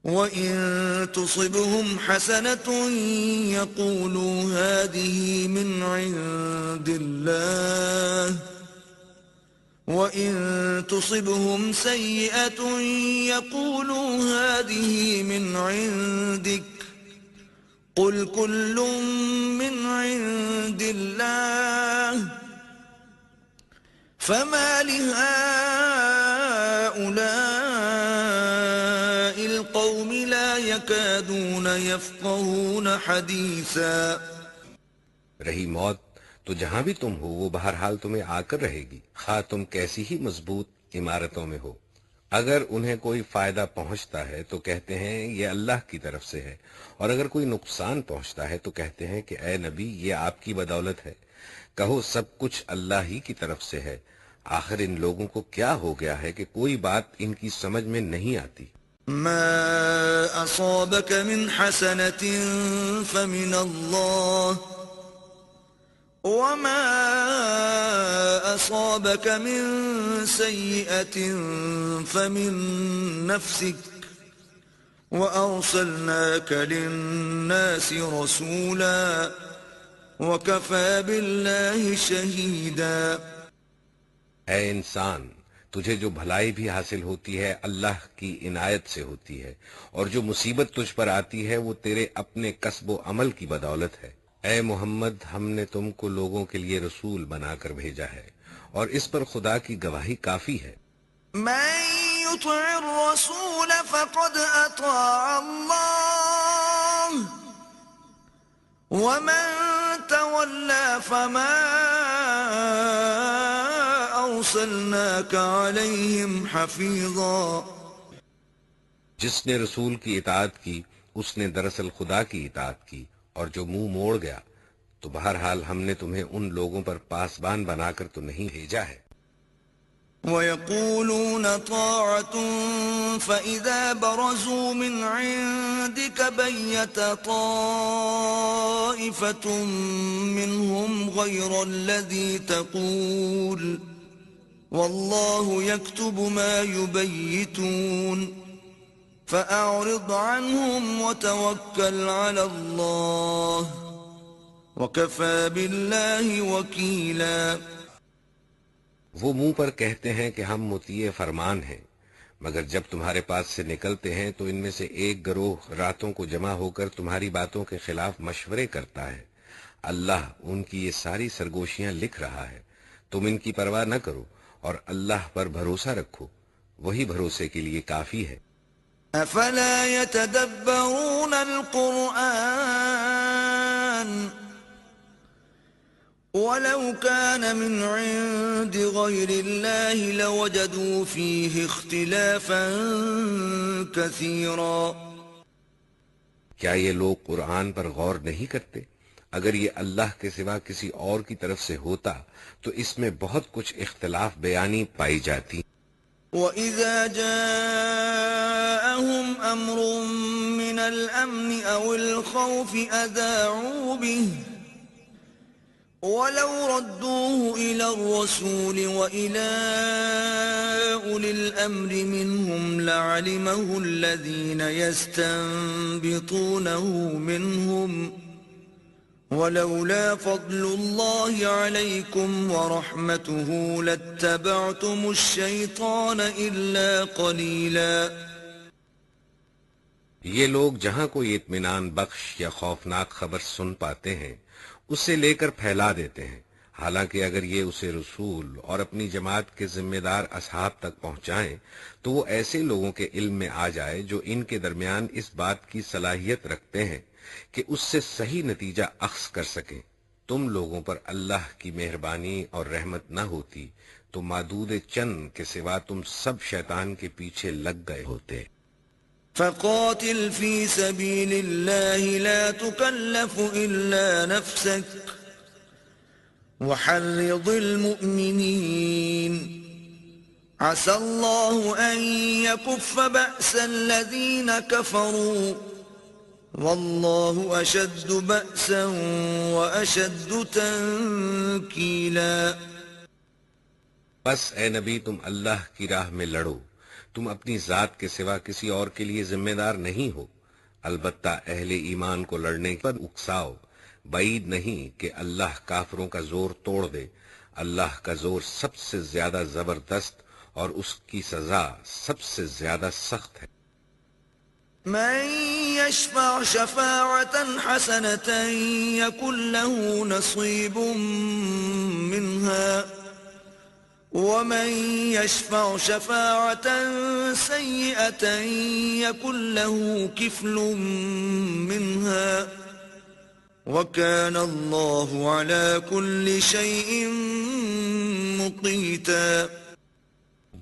وَإِن تُصِبْهُمْ حَسَنَةٌ يَقُولُوا هَذِهِ مِنْ عِندِ اللَّهِ وَإِن تُصِبْهُمْ سَيِّئَةٌ يَقُولُوا هَذِهِ مِنْ عِندِكَ قُلْ كُلٌّ مِنْ عِندِ اللَّهِ فَمَا لِهَؤُلَاءِ الْقَوْمِ لَا يَكَادُونَ يَفْقَهُونَ حَدِيثًا۔
رہی موت تو جہاں بھی تم ہو وہ بہرحال تمہیں آ کر رہے گی، خواہ تم کیسی ہی مضبوط عمارتوں میں ہو۔ اگر انہیں کوئی فائدہ پہنچتا ہے تو کہتے ہیں یہ اللہ کی طرف سے ہے، اور اگر کوئی نقصان پہنچتا ہے تو کہتے ہیں کہ اے نبی یہ آپ کی بدولت ہے۔ کہو سب کچھ اللہ ہی کی طرف سے ہے، آخر ان لوگوں کو کیا ہو گیا ہے کہ کوئی بات ان کی سمجھ میں نہیں آتی۔
ما أصابك من حسنة فمن الله وما أصابك من سيئة فمن نفسك وأرسلناك للناس رسولا وكفى بالله شهيدا۔
اے انسان، تجھے جو بھلائی بھی حاصل ہوتی ہے اللہ کی عنایت سے ہوتی ہے، اور جو مصیبت تجھ پر آتی ہے وہ تیرے اپنے کسب و عمل کی بدولت ہے۔ اے محمد، ہم نے تم کو لوگوں کے لیے رسول بنا کر بھیجا ہے، اور اس پر خدا کی گواہی کافی ہے۔
من يطع الرسول فقد أطاع الله ومن تولى فما أرسلناك عليهم حفيظا۔
جس نے رسول کی اطاعت کی اس نے دراصل خدا کی اطاعت کی، اور جو منہ موڑ گیا تو بہرحال ہم نے تمہیں ان لوگوں پر پاسبان بنا کر تو نہیں بھیجا ہے۔
وَيَقُولُونَ طَاعَةٌ فَإِذَا بَرَزُوا مِنْ عِنْدِكَ بَيَّتَ طَائِفَةٌ مِّنْهُمْ غَيْرَ الَّذِي تَقُولُ وَاللَّهُ يَكْتُبُ مَا يُبَيِّتُونَ فَأَعْرِضْ عَنْهُمْ وَتَوَكَّلْ عَلَى اللَّهِ وَكَفَى بِاللَّهِ وَكِيلًا۔
وہ منہ پر کہتے ہیں کہ ہم مطیع فرمان ہیں، مگر جب تمہارے پاس سے نکلتے ہیں تو ان میں سے ایک گروہ راتوں کو جمع ہو کر تمہاری باتوں کے خلاف مشورے کرتا ہے۔ اللہ ان کی یہ ساری سرگوشیاں لکھ رہا ہے، تم ان کی پرواہ نہ کرو اور اللہ پر بھروسہ رکھو، وہی بھروسے کے لیے کافی ہے۔
افلا يتدبرون القرآن ولو كان من عند غير الله لوجدوا فيه اختلافا كثيرا۔
کیا یہ لوگ قرآن پر غور نہیں کرتے؟ اگر یہ اللہ کے سوا کسی اور کی طرف سے ہوتا تو اس میں بہت کچھ اختلاف بیانی پائی جاتی۔
وَإِذَا جَاءَهُمْ أَمْرٌ مِّنَ الْأَمْنِ أَوِ الْخَوْفِ أَذَاعُوا بِهِ وَلَوْ رَدُّوهُ إِلَى الرَّسُولِ وَإِلَى أُولِي الْأَمْرِ مِنْهُمْ لَعَلِمَهُ الَّذِينَ يَسْتَنبِطُونَهُ مِنْهُمْ وَلَوْلَا فَضْلُ اللَّهِ عَلَيْكُمْ وَرَحْمَتُهُ لَاتَّبَعْتُمُ الشَّيْطَانَ إِلَّا قَلِيلًا۔
یہ لوگ جہاں کوئی اطمینان بخش یا خوفناک خبر سن پاتے ہیں اسے لے کر پھیلا دیتے ہیں، حالانکہ اگر یہ اسے رسول اور اپنی جماعت کے ذمہ دار اصحاب تک پہنچائیں تو وہ ایسے لوگوں کے علم میں آ جائے جو ان کے درمیان اس بات کی صلاحیت رکھتے ہیں کہ اس سے صحیح نتیجہ اخذ کر سکیں۔ تم لوگوں پر اللہ کی مہربانی اور رحمت نہ ہوتی تو معدود چند کے سوا تم سب شیطان کے پیچھے لگ گئے ہوتے۔
فقاتل في سبيل الله لا تكلف إلا نفسك وحرض المؤمنين عسى الله أن يكف بأس الذين كفروا والله أشد بأسا وأشد تنكيلا۔
بس اے نبی تم اللہ کی راہ میں لڑو، تم اپنی ذات کے سوا کسی اور کے لیے ذمہ دار نہیں ہو، البتہ اہل ایمان کو لڑنے پر اکساؤ، بعید نہیں کہ اللہ کافروں کا زور توڑ دے، اللہ کا زور سب سے زیادہ زبردست اور اس کی سزا سب سے زیادہ سخت ہے۔
من يشفع شفاعة حسنة يكن له نصيب منها ومن يشفع شفاعة سيئة يكن له كفل منها وكان الله على كل شيء مقيتا۔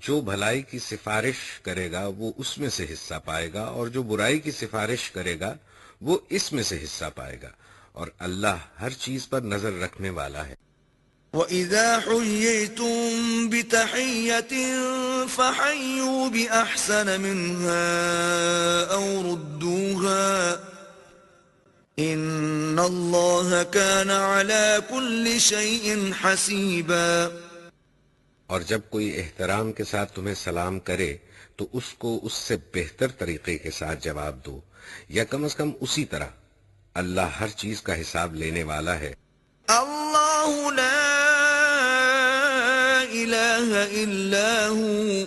جو بھلائی کی سفارش کرے گا وہ اس میں سے حصہ پائے گا، اور جو برائی کی سفارش کرے گا وہ اس میں سے حصہ پائے گا، اور اللہ ہر چیز پر نظر رکھنے والا ہے۔
وَإِذَا حُيِّيتُم بِتَحِيَّةٍ فَحَيُّوا بِأَحْسَنَ مِنْهَا أَوْ رُدُّوهَا إِنَّ اللَّهَ كَانَ عَلَى كُلِّ شَيْءٍ حَسِيبًا۔
اور جب کوئی احترام کے ساتھ تمہیں سلام کرے تو اس کو اس سے بہتر طریقے کے ساتھ جواب دو، یا کم از کم اسی طرح، اللہ ہر چیز کا حساب لینے والا ہے۔
اللہ لا الہ الا ہوا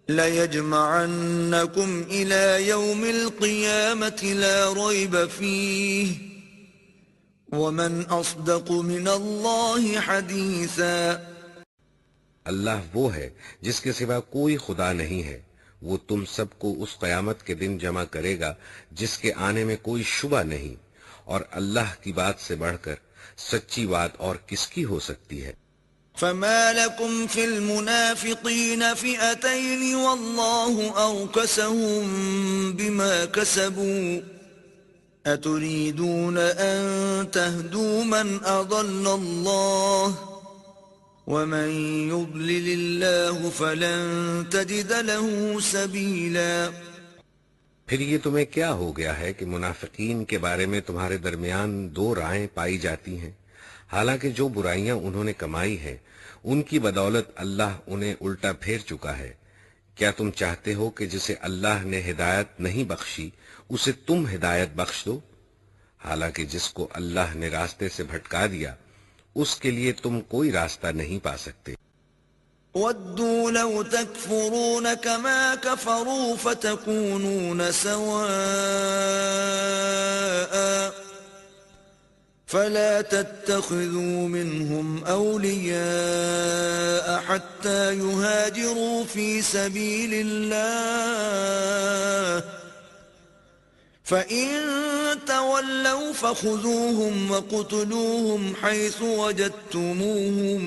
لَيَجْمَعَنَّكُمْ إِلَى يَوْمِ الْقِيَامَةِ لَا رَيْبَ فِيهِ وَمَنْ أَصْدَقُ مِنَ اللَّهِ حَدِيثًا۔
اللہ وہ ہے جس کے سوا کوئی خدا نہیں ہے، وہ تم سب کو اس قیامت کے دن جمع کرے گا جس کے آنے میں کوئی شبہ نہیں، اور اللہ کی بات سے بڑھ کر سچی بات اور کس کی ہو سکتی ہے۔
فما لكم في المنافقين فئتين والله أركسهم بما كسبوا أتريدون أن تهدوا من أضل الله ومن يضلل الله فلن تجد له سبيلا۔
پھر یہ تمہیں کیا ہو گیا ہے کہ منافقین کے بارے میں تمہارے درمیان دو رائیں پائی جاتی ہیں، حالانکہ جو برائیاں انہوں نے کمائی ہیں ان کی بدولت اللہ انہیں الٹا پھیر چکا ہے۔ کیا تم چاہتے ہو کہ جسے اللہ نے ہدایت نہیں بخشی اسے تم ہدایت بخش دو؟ حالانکہ جس کو اللہ نے راستے سے بھٹکا دیا اس کے لیے تم کوئی راستہ نہیں پا سکتے۔
وَدُّوا لَوْ تَكْفُرُونَ كَمَا كَفَرُوا فَتَكُونُونَ سَوَاءً فَلَا تَتَّخِذُوا مِنْهُمْ أَوْلِيَاءَ حَتَّى يُهَاجِرُوا فِي سَبِيلِ اللَّهِ فَإِن تَوَلَّوْا فَخُذُوهُمْ وَاقْتُلُوهُمْ حَيْثُ وَجَدتُّمُوهُمْ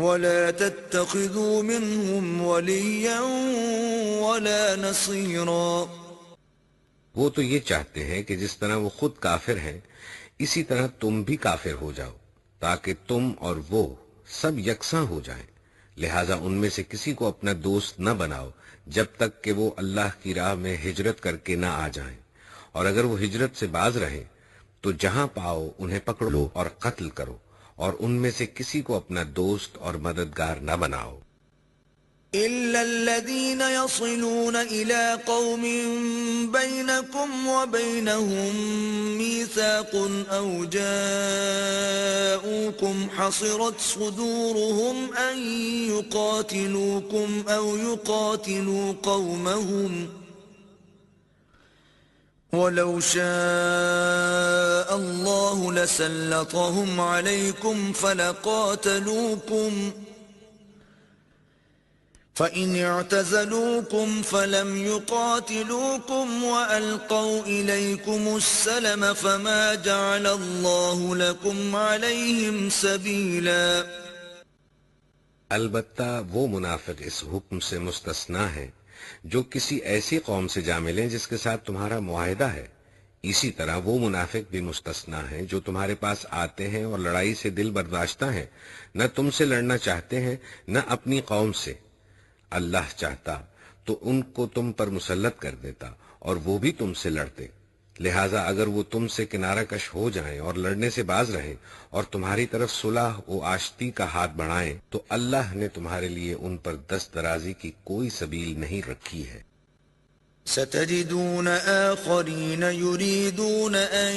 وَلَا تَتَّخِذُوا مِنْهُمْ وَلِيًّا وَلَا نَصِيرًا۔
وہ تو یہ چاہتے ہیں کہ جس طرح وہ خود کافر ہیں اسی طرح تم بھی کافر ہو جاؤ، تاکہ تم اور وہ سب یکساں ہو جائیں، لہٰذا ان میں سے کسی کو اپنا دوست نہ بناؤ جب تک کہ وہ اللہ کی راہ میں ہجرت کر کے نہ آ جائیں، اور اگر وہ ہجرت سے باز رہیں تو جہاں پاؤ انہیں پکڑ لو اور قتل کرو، اور ان میں سے کسی کو اپنا دوست اور مددگار نہ بناؤ۔
إِلَّا الَّذِينَ يَصِلُونَ إِلَىٰ قَوْمٍ بَيْنَكُمْ وَبَيْنَهُم مِّيثَاقٌ أَوْ جَاءُوكُمْ حَصِرَتْ صُدُورُهُمْ أَن يُقَاتِلُوكُمْ أَوْ يُقَاتِلُوا قَوْمَهُمْ وَلَوْ شَاءَ اللَّهُ لَسَلَّطَهُمْ عَلَيْكُمْ فَلَقَاتَلُوكُمْ فَإِنِ اعْتَزَلُوكُمْ فَلَمْ يُقَاتِلُوكُمْ وَأَلْقَوْا إِلَيْكُمُ السَّلَمَ فَمَا جَعَلَ اللَّهُ لَكُمْ عَلَيْهِمْ سَبِيلًا۔
البتہ وہ منافق اس حکم سے مستثنا ہیں جو کسی ایسی قوم سے جا ملیں جس کے ساتھ تمہارا معاہدہ ہے، اسی طرح وہ منافق بھی مستثنا ہیں جو تمہارے پاس آتے ہیں اور لڑائی سے دل برداشتہ ہیں، نہ تم سے لڑنا چاہتے ہیں نہ اپنی قوم سے۔ اللہ چاہتا تو ان کو تم پر مسلط کر دیتا اور وہ بھی تم سے لڑتے، لہٰذا اگر وہ تم سے کنارہ کش ہو جائیں اور لڑنے سے باز رہیں اور تمہاری طرف صلح و آشتی کا ہاتھ بڑھائیں تو اللہ نے تمہارے لیے ان پر دست درازی کی کوئی سبیل نہیں رکھی ہے۔
ستجدون آخرين يريدون أن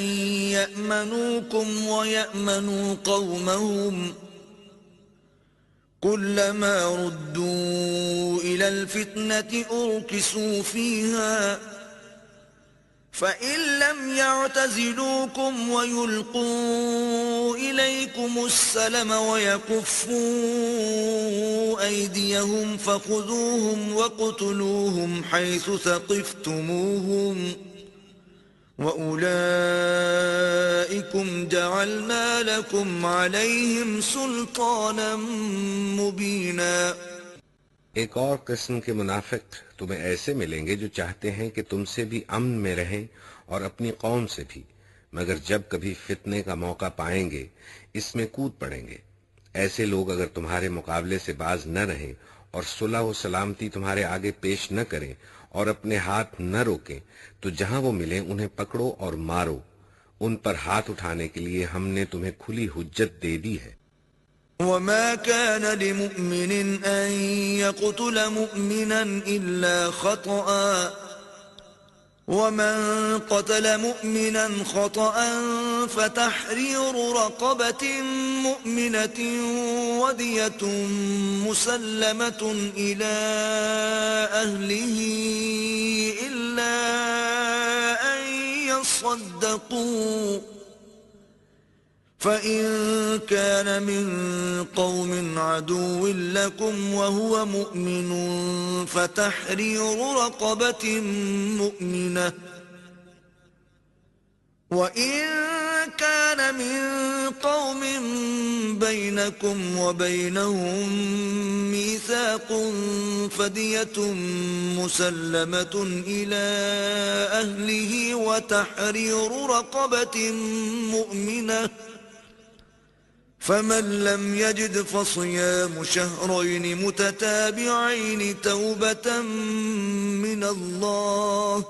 يأمنوكم ويأمنوا قومهم كلما ردوا إلى الفتنة أركسوا فيها فإن لم يعتزلوكم ويلقوا إليكم السلم ويكفوا أيديهم فخذوهم وقتلوهم حيث ثقفتموهم وأولئكم جعلنا لكم عليهم سلطانا مبينا۔
ایک اور قسم کے منافق تمہیں ایسے ملیں گے جو چاہتے ہیں کہ تم سے بھی امن میں رہیں اور اپنی قوم سے بھی، مگر جب کبھی فتنے کا موقع پائیں گے اس میں کود پڑیں گے۔ ایسے لوگ اگر تمہارے مقابلے سے باز نہ رہیں اور صلح و سلامتی تمہارے آگے پیش نہ کریں اور اپنے ہاتھ نہ روکیں تو جہاں وہ ملیں انہیں پکڑو اور مارو۔ ان پر ہاتھ اٹھانے کے لیے ہم نے تمہیں کھلی حجت دے دی ہے۔
وما كان لمؤمن أن يقتل مؤمنا إلا خطأ ومن قتل مؤمنا خطأ فتحرير رقبة مؤمنة ودية مسلمة إلى أهله إلا أن يصدقوا فَإِن كَانَ مِن قَوْمٍ عَدُوٍّ لَكُمْ وَهُوَ مُؤْمِنٌ فَتَحْرِيرُ رَقَبَةٍ مُؤْمِنَةٍ وَإِن كَانَ مِن قَوْمٍ بَيْنَكُمْ وَبَيْنَهُم مِّيثَاقٌ فَدِيَةٌ مُّسَلَّمَةٌ إِلَىٰ أَهْلِهِ وَتَحْرِيرُ رَقَبَةٍ مُؤْمِنَةٍ فمن لم يجد فصيام شهرين متتابعين توبة من الله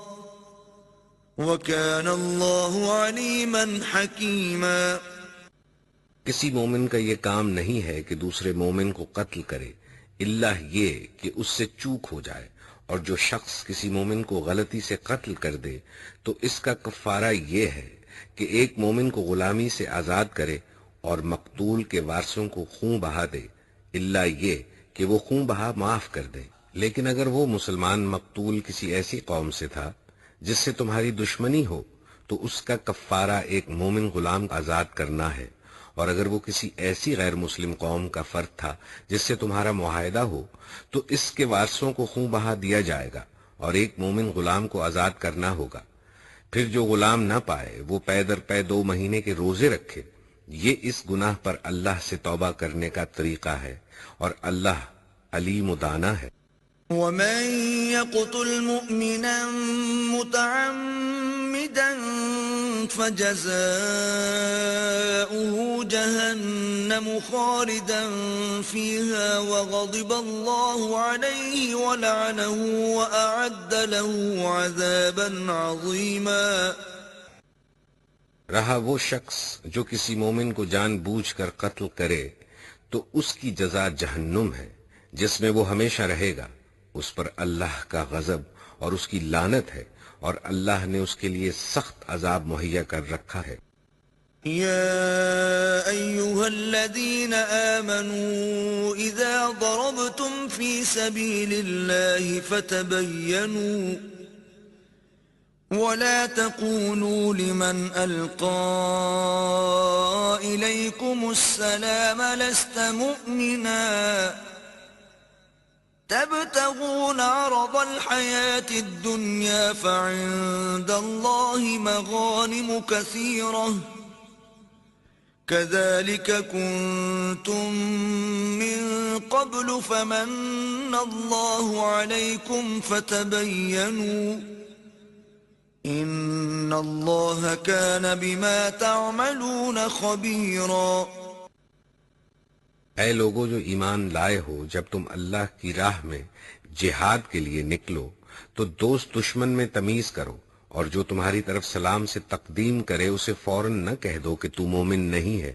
وكان الله عليما حكيما۔
کسی مومن کا یہ کام نہیں ہے کہ دوسرے مومن کو قتل کرے الا یہ کہ اس سے چوک ہو جائے، اور جو شخص کسی مومن کو غلطی سے قتل کر دے تو اس کا کفارہ یہ ہے کہ ایک مومن کو غلامی سے آزاد کرے اور مقتول کے وارثوں کو خون بہا دے، الا یہ کہ وہ خون بہا معاف کر دے۔ لیکن اگر وہ مسلمان مقتول کسی ایسی قوم سے تھا جس سے تمہاری دشمنی ہو تو اس کا کفارہ ایک مومن غلام آزاد کرنا ہے، اور اگر وہ کسی ایسی غیر مسلم قوم کا فرد تھا جس سے تمہارا معاہدہ ہو تو اس کے وارثوں کو خون بہا دیا جائے گا اور ایک مومن غلام کو آزاد کرنا ہوگا۔ پھر جو غلام نہ پائے وہ پے در پے 2 مہینے کے روزے رکھے۔ یہ اس گناہ پر اللہ سے توبہ کرنے کا طریقہ ہے، اور اللہ علیم و دانا ہے۔
ومن يقتل مؤمنا متعمدا فجزاؤه جهنم خالدا فيها وغضب الله عليه ولعنه وأعد له عذابا عظيما۔
رہا وہ شخص جو کسی مومن کو جان بوجھ کر قتل کرے تو اس کی جزا جہنم ہے جس میں وہ ہمیشہ رہے گا، اس پر اللہ کا غضب اور اس کی لعنت ہے، اور اللہ نے اس کے لیے سخت عذاب مہیا کر رکھا ہے۔
يا أيها الذين آمنوا إذا ضربتم في سبيل الله فتبينوا ولا تقولوا لمن ألقى إليكم السلام لست مؤمنا تبتغون عرض الحياة الدنيا فعند الله مغانم كثيرة كذلك كنتم من قبل فمن الله عليكم فتبينوا إن الله كان بما تعملون خبيرا۔
اے لوگو جو ایمان لائے ہو، جب تم اللہ کی راہ میں جہاد کے لیے نکلو تو دوست دشمن میں تمیز کرو اور جو تمہاری طرف سلام سے تقدیم کرے اسے فوراً نہ کہہ دو کہ تو مومن نہیں ہے۔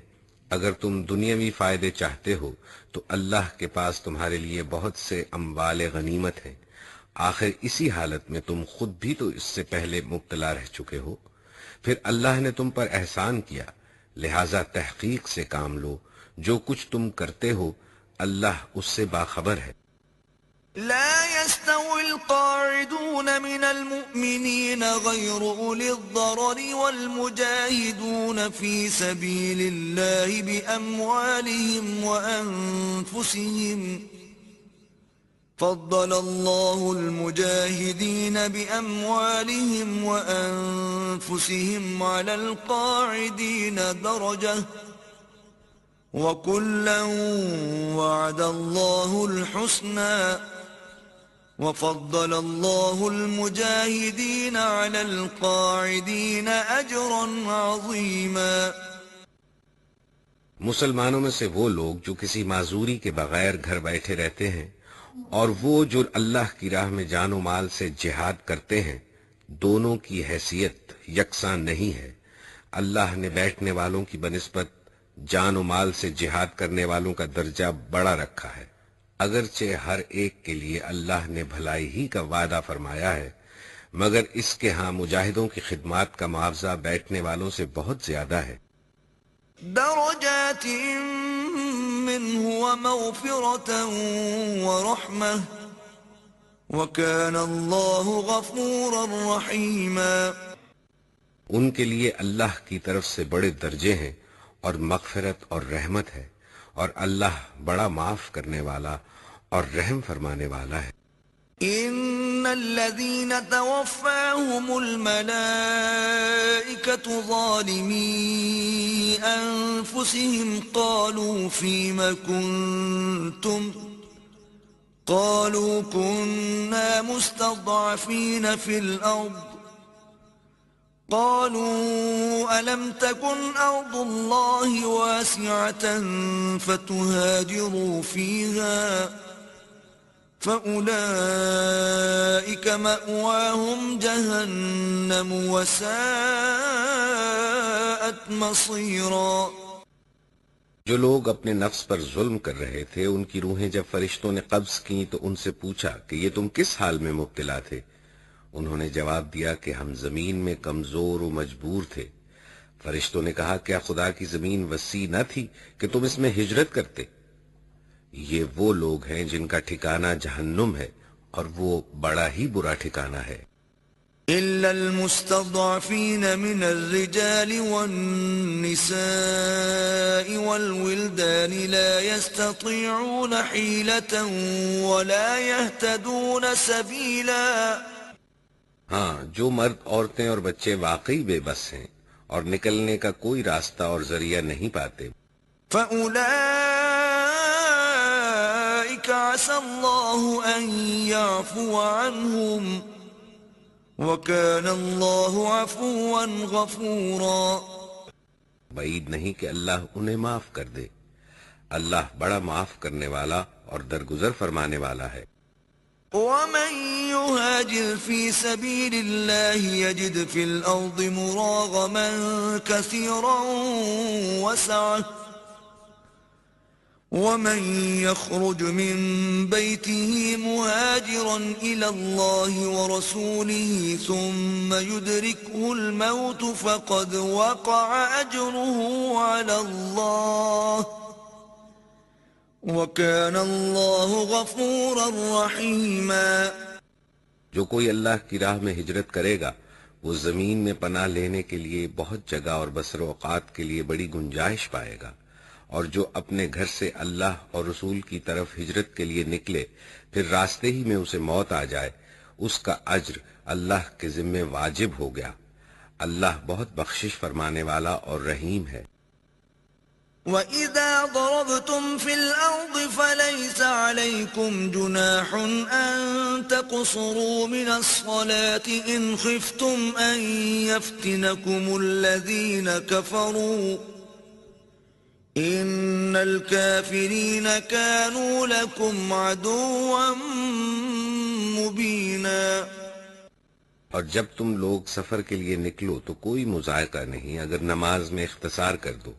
اگر تم دنیاوی فائدے چاہتے ہو تو اللہ کے پاس تمہارے لیے بہت سے اموال غنیمت ہیں، آخر اسی حالت میں تم خود بھی تو اس سے پہلے مبتلا رہ چکے ہو۔ پھر اللہ نے تم پر احسان کیا، لہذا تحقیق سے کام لو، جو کچھ تم کرتے ہو اللہ اس سے باخبر ہے۔
لا يستوي القاعدون من المؤمنين غير أولي الضرر والمجاهدون في سبيل الله بأموالهم وأنفسهم فضل الله المجاهدين بأموالهم وأنفسهم على القاعدين درجة وكلا وعد الله الحسنى وفضل الله المجاهدين على القاعدين أجرا عظيما۔
مسلمانوں میں سے وہ لوگ جو کسی معذوری کے بغیر گھر بیٹھے رہتے ہیں اور وہ جو اللہ کی راہ میں جان و مال سے جہاد کرتے ہیں، دونوں کی حیثیت یکساں نہیں ہے۔ اللہ نے بیٹھنے والوں کی بنسبت جان و مال سے جہاد کرنے والوں کا درجہ بڑا رکھا ہے، اگرچہ ہر ایک کے لیے اللہ نے بھلائی ہی کا وعدہ فرمایا ہے، مگر اس کے ہاں مجاہدوں کی خدمات کا معاوضہ بیٹھنے والوں سے بہت زیادہ ہے۔
درجات منه ومغفرة ورحمة وكان الله غفورا رحيما۔
ان کے لیے اللہ کی طرف سے بڑے درجے ہیں اور مغفرت اور رحمت ہے، اور اللہ بڑا معاف کرنے والا اور رحم فرمانے والا ہے۔
ان الذين توفاهم الملائكة ظالمي انفسهم قالوا فيما كنتم قالوا كنا مستضعفين في الارض قالوا ألم تكن أرض الله واسعة فتهاجروا فيها فأولئك مأواهم جهنم وساءت مصيرا۔
جو لوگ اپنے نفس پر ظلم کر رہے تھے ان کی روحیں جب فرشتوں نے قبض کی تو ان سے پوچھا کہ یہ تم کس حال میں مبتلا تھے؟ انہوں نے جواب دیا کہ ہم زمین میں کمزور و مجبور تھے۔ فرشتوں نے کہا کیا خدا کی زمین وسیع نہ تھی کہ تم اس میں ہجرت کرتے؟ یہ وہ لوگ ہیں جن کا ٹھکانہ جہنم ہے اور وہ بڑا ہی برا ٹھکانہ ہے۔
إلا المستضعفين من الرجال والنساء والولدان لا يستطيعون حيلة ولا يهتدون سبيلا۔
ہاں، جو مرد، عورتیں اور بچے واقعی بے بس ہیں اور نکلنے کا کوئی راستہ اور ذریعہ نہیں پاتے،
فَأُولَئِكَ عَسَى اللَّهُ أَن يَعْفُوَ عَنْهُمْ وَكَانَ اللَّهُ عَفُوًّا غَفُورًا۔
بعید نہیں کہ اللہ انہیں معاف کر دے، اللہ بڑا معاف کرنے والا اور درگزر فرمانے والا ہے۔
وَمَن يُهَاجِرْ فِي سَبِيلِ اللَّهِ يَجِدْ فِي الْأَرْضِ مُرَاغَمًا كَثِيرًا وَسَعَةً وَمَن يَخْرُجْ مِن بَيْتِهِ مُهَاجِرًا إِلَى اللَّهِ وَرَسُولِهِ ثُمَّ يُدْرِكْهُ الْمَوْتُ فَقَدْ وَقَعَ أَجْرُهُ عَلَى اللَّهِ وَكَانَ اللَّهُ غَفُورًا رَحِيمًا۔
جو کوئی اللہ کی راہ میں ہجرت کرے گا وہ زمین میں پناہ لینے کے لیے بہت جگہ اور بسر و اوقات کے لیے بڑی گنجائش پائے گا، اور جو اپنے گھر سے اللہ اور رسول کی طرف ہجرت کے لیے نکلے پھر راستے ہی میں اسے موت آ جائے، اس کا اجر اللہ کے ذمے واجب ہو گیا۔ اللہ بہت بخشش فرمانے والا اور رحیم ہے۔
وَإِذَا ضَرَبْتُمْ فِي الْأَرْضِ فَلَيْسَ عَلَيْكُمْ جُنَاحٌ أَن تَقْصُرُوا مِنَ الصَّلَاةِ إِنْ خِفْتُمْ أَن يَفْتِنَكُمُ الَّذِينَ كَفَرُوا إِنَّ الْكَافِرِينَ كَانُوا لَكُمْ عَدُوًّا مُبِينًا۔
اور جب تم لوگ سفر کے لیے نکلو تو کوئی مذائقہ نہیں اگر نماز میں اختصار کر دو،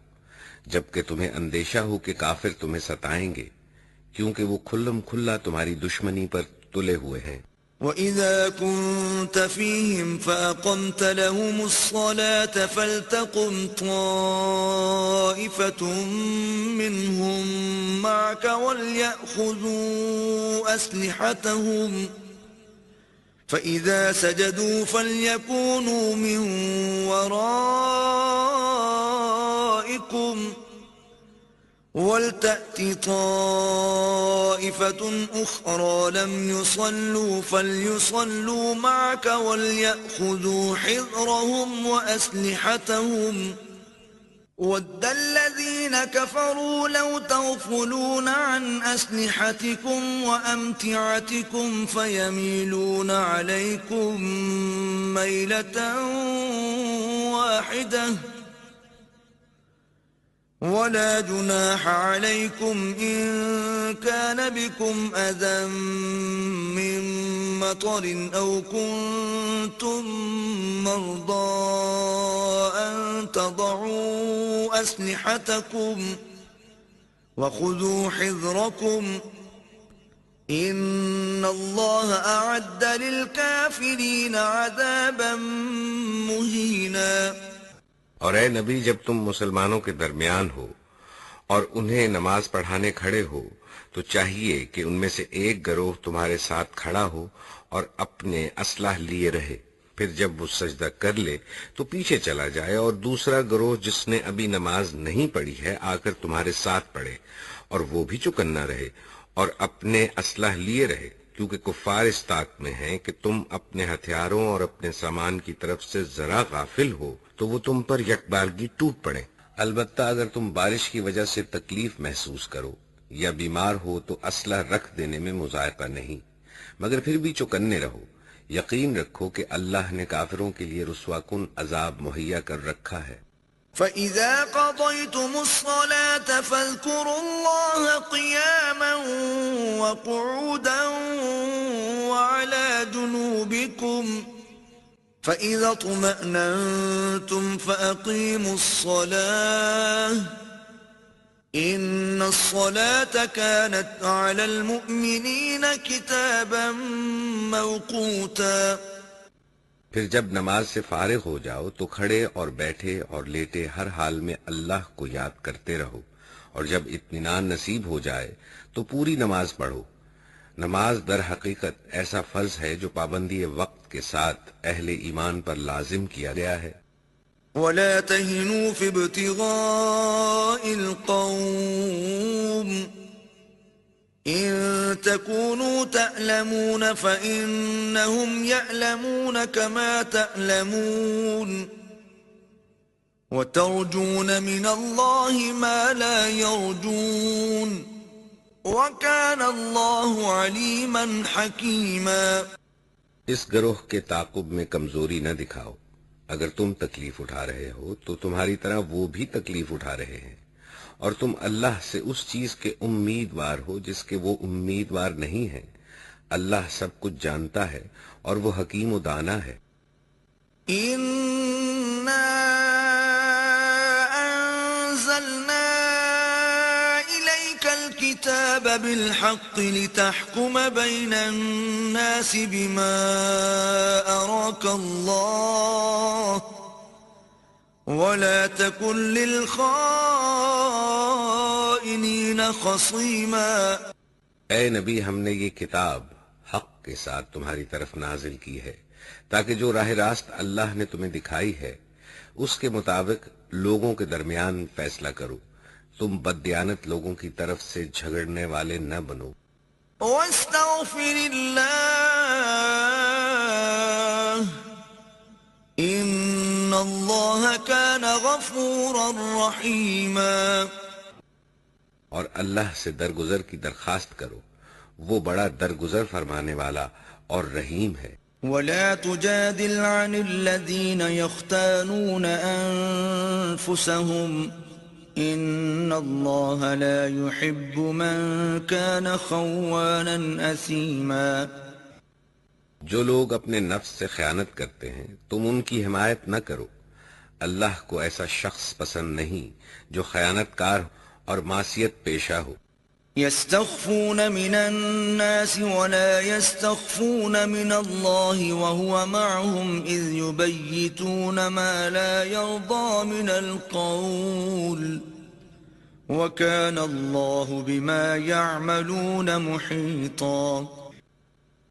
جبکہ تمہیں اندیشہ ہو کہ کافر تمہیں ستائیں گے، کیونکہ وہ کھلم کھلا تمہاری دشمنی پر تلے ہوئے ہیں۔
وَإِذَا كُنْتَ فِيهِمْ فَأَقَمْتَ لَهُمُ الصَّلَاةَ فَلْتَقُمْ طَائِفَةٌ مِّنْهُمْ مَعَكَ وَلْيَأْخُذُوا أَسْلِحَتَهُمْ فَإِذَا سَجَدُوا فَلْيَكُونُوا مِنْ وَرَائِكُمْ وَلْتَأْتِ طَائِفَةٌ أُخْرَى لَمْ يُصَلُّوا فَلْيُصَلُّوا مَعَكَ وَلْيَأْخُذُوا حِذْرَهُمْ وَأَسْلِحَتَهُمْ وَدَّ الَّذِينَ كَفَرُوا لَوْ تَغْفُلُونَ عَنْ أَسْلِحَتِكُمْ وَأَمْتِعَتِكُمْ فَيَمِيلُونَ عَلَيْكُمْ مَيْلَةً وَاحِدَةً ولا جناح عليكم إن كان بكم أذى من مطر أو كنتم مرضى أن تضعوا أسلحتكم وخذوا حذركم إن الله أعد للكافرين عذابا مهينا۔
اور اے نبی، جب تم مسلمانوں کے درمیان ہو اور انہیں نماز پڑھانے کھڑے ہو تو چاہیے کہ ان میں سے ایک گروہ تمہارے ساتھ کھڑا ہو اور اپنے اسلحہ لیے رہے، پھر جب وہ سجدہ کر لے تو پیچھے چلا جائے، اور دوسرا گروہ جس نے ابھی نماز نہیں پڑھی ہے آ کر تمہارے ساتھ پڑھے، اور وہ بھی چکنا رہے اور اپنے اسلحہ لیے رہے، کیونکہ کفار اس طاق میں ہیں کہ تم اپنے ہتھیاروں اور اپنے سامان کی طرف سے ذرا غافل ہو تو وہ تم پر یکبارگی ٹوٹ پڑے۔ البتہ اگر تم بارش کی وجہ سے تکلیف محسوس کرو یا بیمار ہو تو اسلحہ رکھ دینے میں مذائقہ نہیں، مگر پھر بھی چوکنے رہو۔ یقین رکھو کہ اللہ نے کافروں کے لیے رسوا کن عذاب مہیا کر رکھا ہے۔
فَإِذَا قَضَيْتُمُ الصَّلَاةَ فَاذْكُرُوا اللَّهَ قِيَامًا وَقُعُودًا وَعَلَى جُنُوبِكُمْ فَإِذَا اطْمَأْنَنْتُمْ فَأَقِيمُوا الصَّلَاةَ إِنَّ الصَّلَاةَ كَانَتْ عَلَى الْمُؤْمِنِينَ كِتَابًا مَوْقُوتًا۔
پھر جب نماز سے فارغ ہو جاؤ تو کھڑے اور بیٹھے اور لیٹے ہر حال میں اللہ کو یاد کرتے رہو، اور جب اطمینان نصیب ہو جائے تو پوری نماز پڑھو۔ نماز در حقیقت ایسا فرض ہے جو پابندی وقت کے ساتھ اہل ایمان پر لازم کیا گیا ہے۔
وَلَا تَهِنُوا فِي ابْتِغَاءِ الْقَوْمِ إِن تَكُونُوا تَأْلَمُونَ فَإِنَّهُمْ يَأْلَمُونَ كَمَا تَأْلَمُونَ وَتَرْجُونَ مِنَ اللَّهِ مَا لَا يَرْجُونَ وَكَانَ اللَّهُ عَلِيمًا حَكِيمًا۔
اس گروہ کے تعاقب میں کمزوری نہ دکھاؤ، اگر تم تکلیف اٹھا رہے ہو تو تمہاری طرح وہ بھی تکلیف اٹھا رہے ہیں، اور تم اللہ سے اس چیز کے امیدوار ہو جس کے وہ امیدوار نہیں ہیں۔ اللہ سب کچھ جانتا ہے اور وہ حکیم و دانا ہے۔
إِنَّا أَنزَلْنَا إِلَيْكَ الْكِتَابَ بِالْحَقِّ لِتَحْكُمَ بَيْنَ النَّاسِ بِمَا أَرَاكَ اللَّهُ وَلَا تَكُنْ لِلْخَائِنِينَ خَصِيمًا۔
اے نبی، ہم نے یہ کتاب حق کے ساتھ تمہاری طرف نازل کی ہے تاکہ جو راہ راست اللہ نے تمہیں دکھائی ہے اس کے مطابق لوگوں کے درمیان فیصلہ کرو، تم بددیانت لوگوں کی طرف سے جھگڑنے والے نہ بنو۔
وَاسْتَغْفِرِ اللَّهَ إِنَّ اللَّهَ كَانَ غَفُورًا رَحِيمًا۔
اور اللہ سے درگزر کی درخواست کرو، وہ بڑا درگزر فرمانے والا اور رحیم ہے۔
وَلَا تُجَادِلْ عَنِ الَّذِينَ يَخْتَانُونَ أَنفُسَهُمْ إِنَّ اللَّهَ لَا يُحِبُّ مَنْ كَانَ خَوَّانًا أَثِيمًا۔
جو لوگ اپنے نفس سے خیانت کرتے ہیں تم ان کی حمایت نہ کرو، اللہ کو ایسا شخص پسند نہیں جو خیانت کار اور معصیت پیشہ ہو۔
يستخفون من الناس ولا يستخفون من الله وهو معهم إذ يبيتون ما لا يرضى من القول وكان الله بما يعملون محيطا۔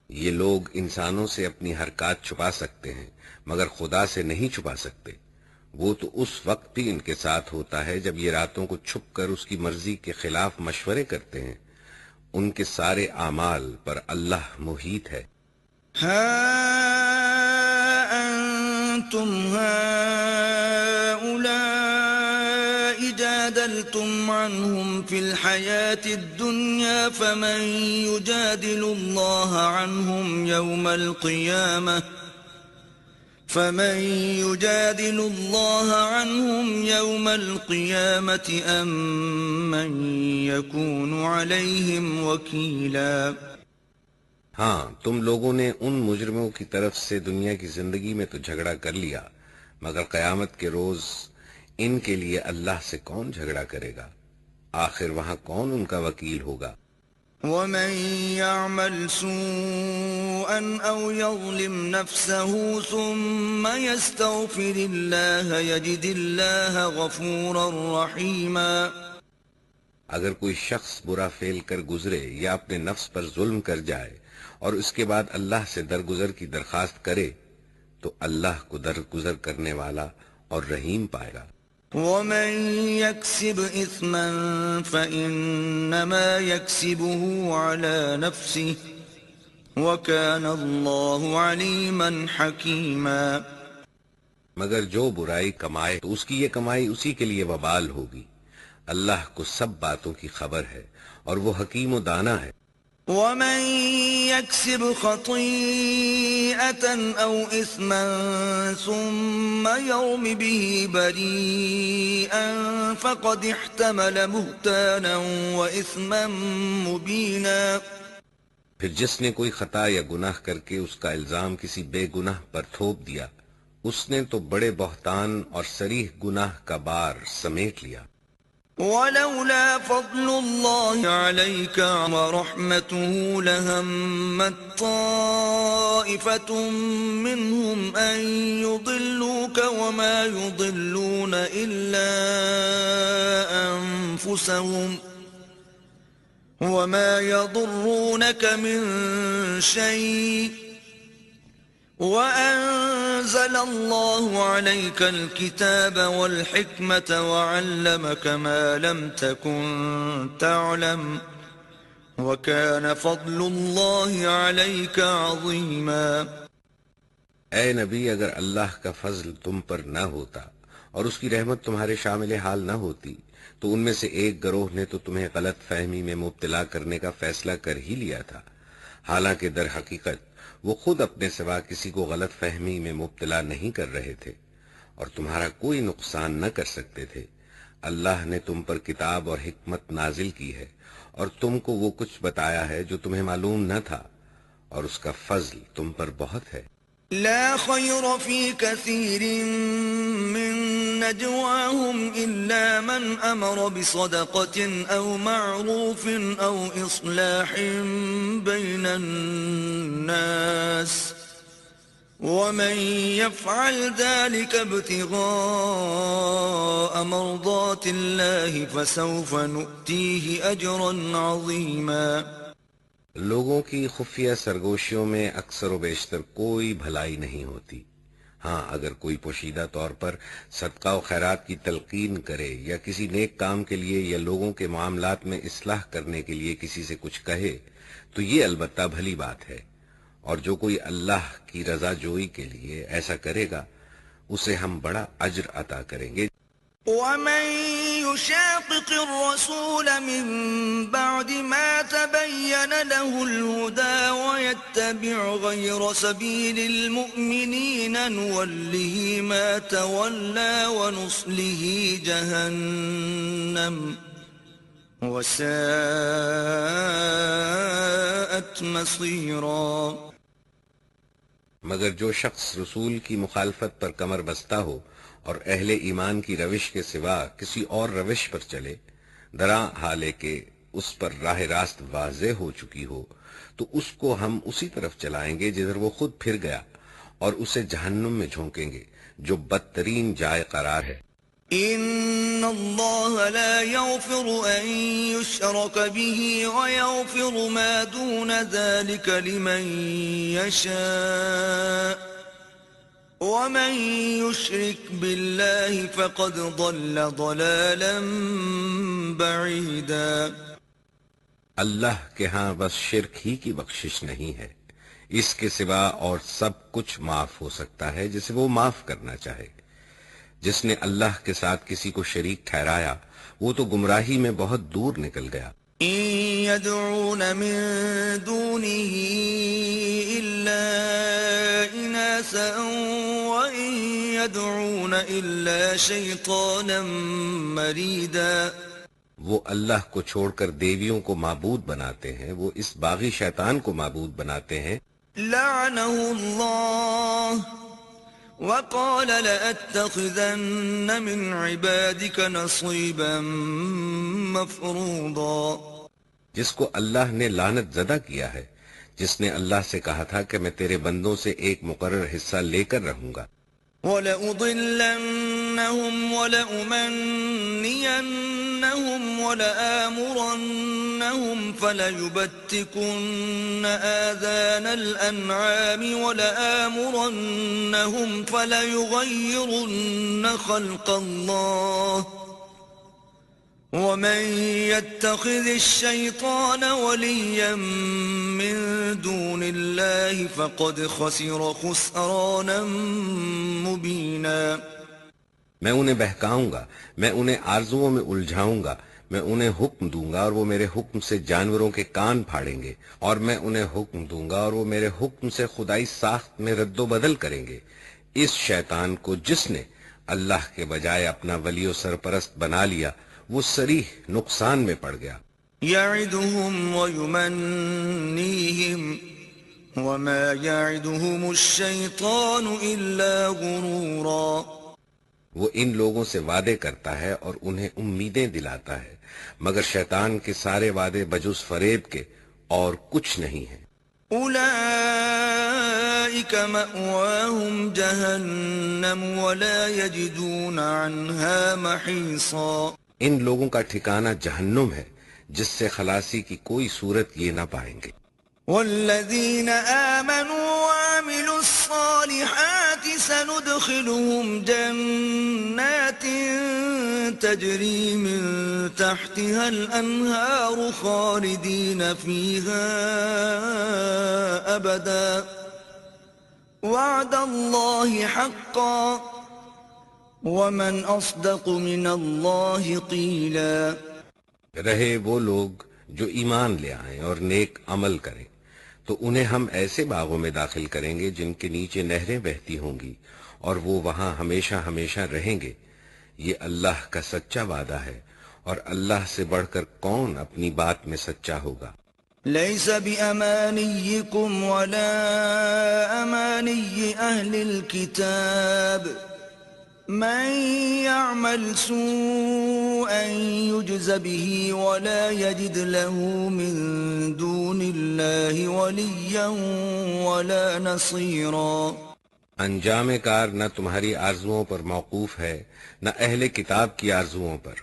یہ لوگ انسانوں سے اپنی حرکات چھپا سکتے ہیں مگر خدا سے نہیں چھپا سکتے، وہ تو اس وقت بھی ان کے ساتھ ہوتا ہے جب یہ راتوں کو چھپ کر اس کی مرضی کے خلاف مشورے کرتے ہیں، ان کے سارے اعمال پر اللہ محیط ہے۔
ها أنتم هؤلاء جادلتم عنهم في الحياة الدنيا فمن يجادل الله عنهم يوم القيامة أم من يكون عليهم وكيلا۔
ہاں، تم لوگوں نے ان مجرموں کی طرف سے دنیا کی زندگی میں تو جھگڑا کر لیا، مگر قیامت کے روز ان کے لیے اللہ سے کون جھگڑا کرے گا؟ آخر وہاں کون ان کا وکیل ہوگا؟
ومن يعمل سوءا أو يظلم نفسه ثم يستغفر الله يجد الله غفورا رحيما۔
اگر کوئی شخص برا فعل کر گزرے یا اپنے نفس پر ظلم کر جائے اور اس کے بعد اللہ سے درگزر کی درخواست کرے تو اللہ کو درگزر کرنے والا اور رحیم پائے گا۔
ومن يكسب إثما فإنما يكسبه على نفسه وكان الله عليما حكيما۔
مگر جو برائی کمائے تو اس کی یہ کمائی اسی کے لیے وبال ہوگی، اللہ کو سب باتوں کی خبر ہے اور وہ حکیم و دانا ہے۔
ومن يكسب خطيئة أو إثما ثم يرم به بريئا فقد احتمل بهتانا وإثما مبينا۔
پھر جس نے کوئی خطا یا گناہ کر کے اس کا الزام کسی بے گناہ پر تھوپ دیا، اس نے تو بڑے بہتان اور صریح گناہ کا بار سمیٹ لیا۔
ولولا فضل الله عليك ورحمته لهمت طائفة منهم أن يضلوك وما يضلون إلا أنفسهم وما يضرونك من شيء وأنزل الله عليك الكتاب والحكمة وعلمك ما لم تكن تعلم وكان فضل الله عليك عظيما۔
اے نبی، اگر اللہ کا فضل تم پر نہ ہوتا اور اس کی رحمت تمہارے شامل حال نہ ہوتی تو ان میں سے ایک گروہ نے تو تمہیں غلط فہمی میں مبتلا کرنے کا فیصلہ کر ہی لیا تھا، حالانکہ در حقیقت وہ خود اپنے سوا کسی کو غلط فہمی میں مبتلا نہیں کر رہے تھے اور تمہارا کوئی نقصان نہ کر سکتے تھے۔ اللہ نے تم پر کتاب اور حکمت نازل کی ہے اور تم کو وہ کچھ بتایا ہے جو تمہیں معلوم نہ تھا، اور اس کا فضل تم پر بہت ہے۔
لا خير في كثير من نجواهم إلا من أمر بصدقة أو معروف أو إصلاح بين الناس ومن يفعل ذلك ابتغاء مرضات الله فسوف نؤتيه أجرا عظيما۔
لوگوں کی خفیہ سرگوشیوں میں اکثر و بیشتر کوئی بھلائی نہیں ہوتی، ہاں اگر کوئی پوشیدہ طور پر صدقہ و خیرات کی تلقین کرے یا کسی نیک کام کے لیے یا لوگوں کے معاملات میں اصلاح کرنے کے لیے کسی سے کچھ کہے تو یہ البتہ بھلی بات ہے، اور جو کوئی اللہ کی رضا جوئی کے لیے ایسا کرے گا اسے ہم بڑا اجر عطا کریں گے۔
ومن يشاقق الرسول من بعد ما تبين له الهدى ويتبع غير سبيل المؤمنين نوله ما تولى ونصله جهنم وساءت مصيرا۔
مگر جو شخص رسول کی مخالفت پر کمر بستہ ہو اور اہل ایمان کی روش کے سوا کسی اور روش پر چلے، درا حالے کہ اس پر راہ راست واضح ہو چکی ہو، تو اس کو ہم اسی طرف چلائیں گے جدھر وہ خود پھر گیا، اور اسے جہنم میں جھونکیں گے جو بدترین جائے قرار ہے۔
إن الله لا يغفر أن يشرك به ويغفر ما دون ذلك لمن يشاء ومن يشرك بالله فقد ضل ضلالا بعيدا۔
اللہ کے ہاں بس شرک ہی کی بخشش نہیں ہے، اس کے سوا اور سب کچھ معاف ہو سکتا ہے جسے وہ معاف کرنا چاہے۔ جس نے اللہ کے ساتھ کسی کو شریک ٹھہرایا وہ تو گمراہی میں بہت دور نکل گیا۔
إن يدعون من دونه إلا إناثا وإن يدعون إلا شيطانا مريدا۔
وہ اللہ کو چھوڑ کر دیویوں کو معبود بناتے ہیں، وہ اس باغی شیطان کو معبود بناتے ہیں۔
لعنه الله وقال لأتخذن من عبادك نصيبا مفروضا۔
جس کو اللہ نے لعنت زدہ کیا ہے، جس نے اللہ سے کہا تھا کہ میں تیرے بندوں سے ایک مقرر حصہ لے کر رہوں گا۔
وَلَأُضِلَّنَّهُمْ وَلَأُمَنِّيَنَّهُمْ وَلَآمُرَنَّهُمْ فَلَيُبَتِّكُنَّ آذَانَ الْأَنْعَامِ وَلَآمُرَنَّهُمْ فَلَيُغَيِّرُنَّ خَلْقَ اللَّهِ وَمَن يَتَّخِذِ الشَّيْطَانَ وَلِيًّا مِّن دُونِ اللَّهِ فَقَدْ خَسِرَ خُسْرَانًا مُّبِينًا۔
میں انہیں بہکاؤں گا، میں انہیں آرزوؤں میں الجھاؤں گا، میں انہیں حکم دوں گا اور وہ میرے حکم سے جانوروں کے کان پھاڑیں گے، اور میں انہیں حکم دوں گا اور وہ میرے حکم سے خدائی ساخت میں رد و بدل کریں گے۔ اس شیطان کو جس نے اللہ کے بجائے اپنا ولی و سرپرست بنا لیا وہ صریح نقصان میں پڑ گیا۔
يَعِدُهُمْ وَيُمَنِّيهِمْ وَمَا يَعِدُهُمُ الشَّيْطَانُ إِلَّا غُرُورًا۔
وہ ان لوگوں سے وعدے کرتا ہے اور انہیں امیدیں دلاتا ہے، مگر شیطان کے سارے وعدے بجز فریب کے اور کچھ نہیں ہیں۔
أُولَئِكَ مَأْوَاهُمْ جَهَنَّمُ وَلَا يَجِدُونَ عَنْهَا مَحِيصًا۔
ان لوگوں کا ٹھکانہ جہنم ہے جس سے خلاصی کی کوئی صورت یہ نہ پائیں گے۔
والذین آمنوا وعملوا الصالحات سندخلهم جنات تجری من تحتها الانہار خالدین فیہا ابدا وعد اللہ حقا ومن اصدق من اللہ قیلا۔
رہے وہ لوگ جو ایمان لے آئیں اور نیک عمل کریں تو انہیں ہم ایسے باغوں میں داخل کریں گے جن کے نیچے نہریں بہتی ہوں گی اور وہ وہاں ہمیشہ ہمیشہ رہیں گے۔ یہ اللہ کا سچا وعدہ ہے اور اللہ سے بڑھ کر کون اپنی بات میں سچا ہوگا۔
ليس بأمانيكم ولا أماني أهل الكتاب من يعمل سوءا يجز به ولا يجد له من دون الله وليا ولا نصيرا۔
انجام کار نہ تمہاری آرزوؤں پر موقوف ہے نہ اہل کتاب کی آرزوؤں پر،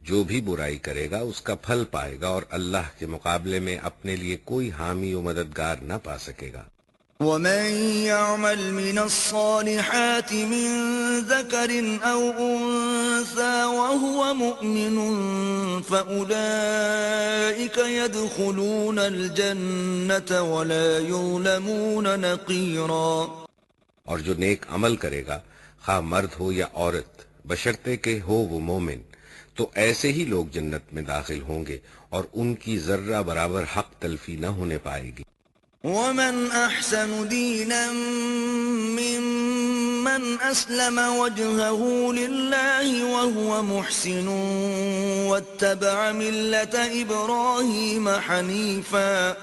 جو بھی برائی کرے گا اس کا پھل پائے گا اور اللہ کے مقابلے میں اپنے لیے کوئی حامی و مددگار نہ پا سکے گا۔
ومن يعمل من الصالحات من ذكر أو أنثى وهو مؤمن فأولئك يدخلون الجنة ولا يظلمون نقيرا۔
اور جو نیک عمل کرے گا خواہ مرد ہو یا عورت بشرطے کہ ہو وہ مومن، تو ایسے ہی لوگ جنت میں داخل ہوں گے اور ان کی ذرہ برابر حق تلفی نہ ہونے پائے گی۔
ومن احسن دینا ممن اسلم وجهه لله وهو محسن واتبع ملة ابراہیم حنیفا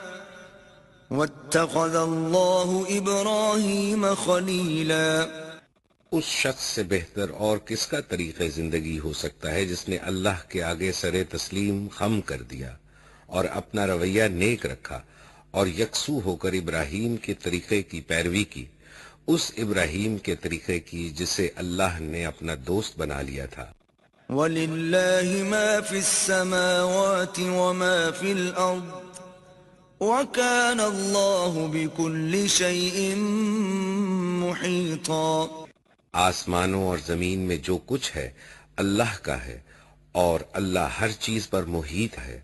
واتخذ الله إبراهيم خليلا
اس شخص سے بہتر اور کس کا طریقہ زندگی ہو سکتا ہے جس نے اللہ کے آگے سر تسلیم خم کر دیا اور اپنا رویہ نیک رکھا اور یکسو ہو کر ابراہیم کے طریقے کی پیروی کی، اس ابراہیم کے طریقے کی جسے اللہ نے اپنا دوست بنا لیا تھا۔
وَلِلَّهِ مَا فِي السَّمَاوَاتِ وَمَا فِي الْأَرْضِ وَكَانَ اللَّهُ بِكُلِّ شَيْءٍ مُحِيطًا۔
آسمانوں اور زمین میں جو کچھ ہے اللہ کا ہے اور اللہ ہر چیز پر محیط ہے۔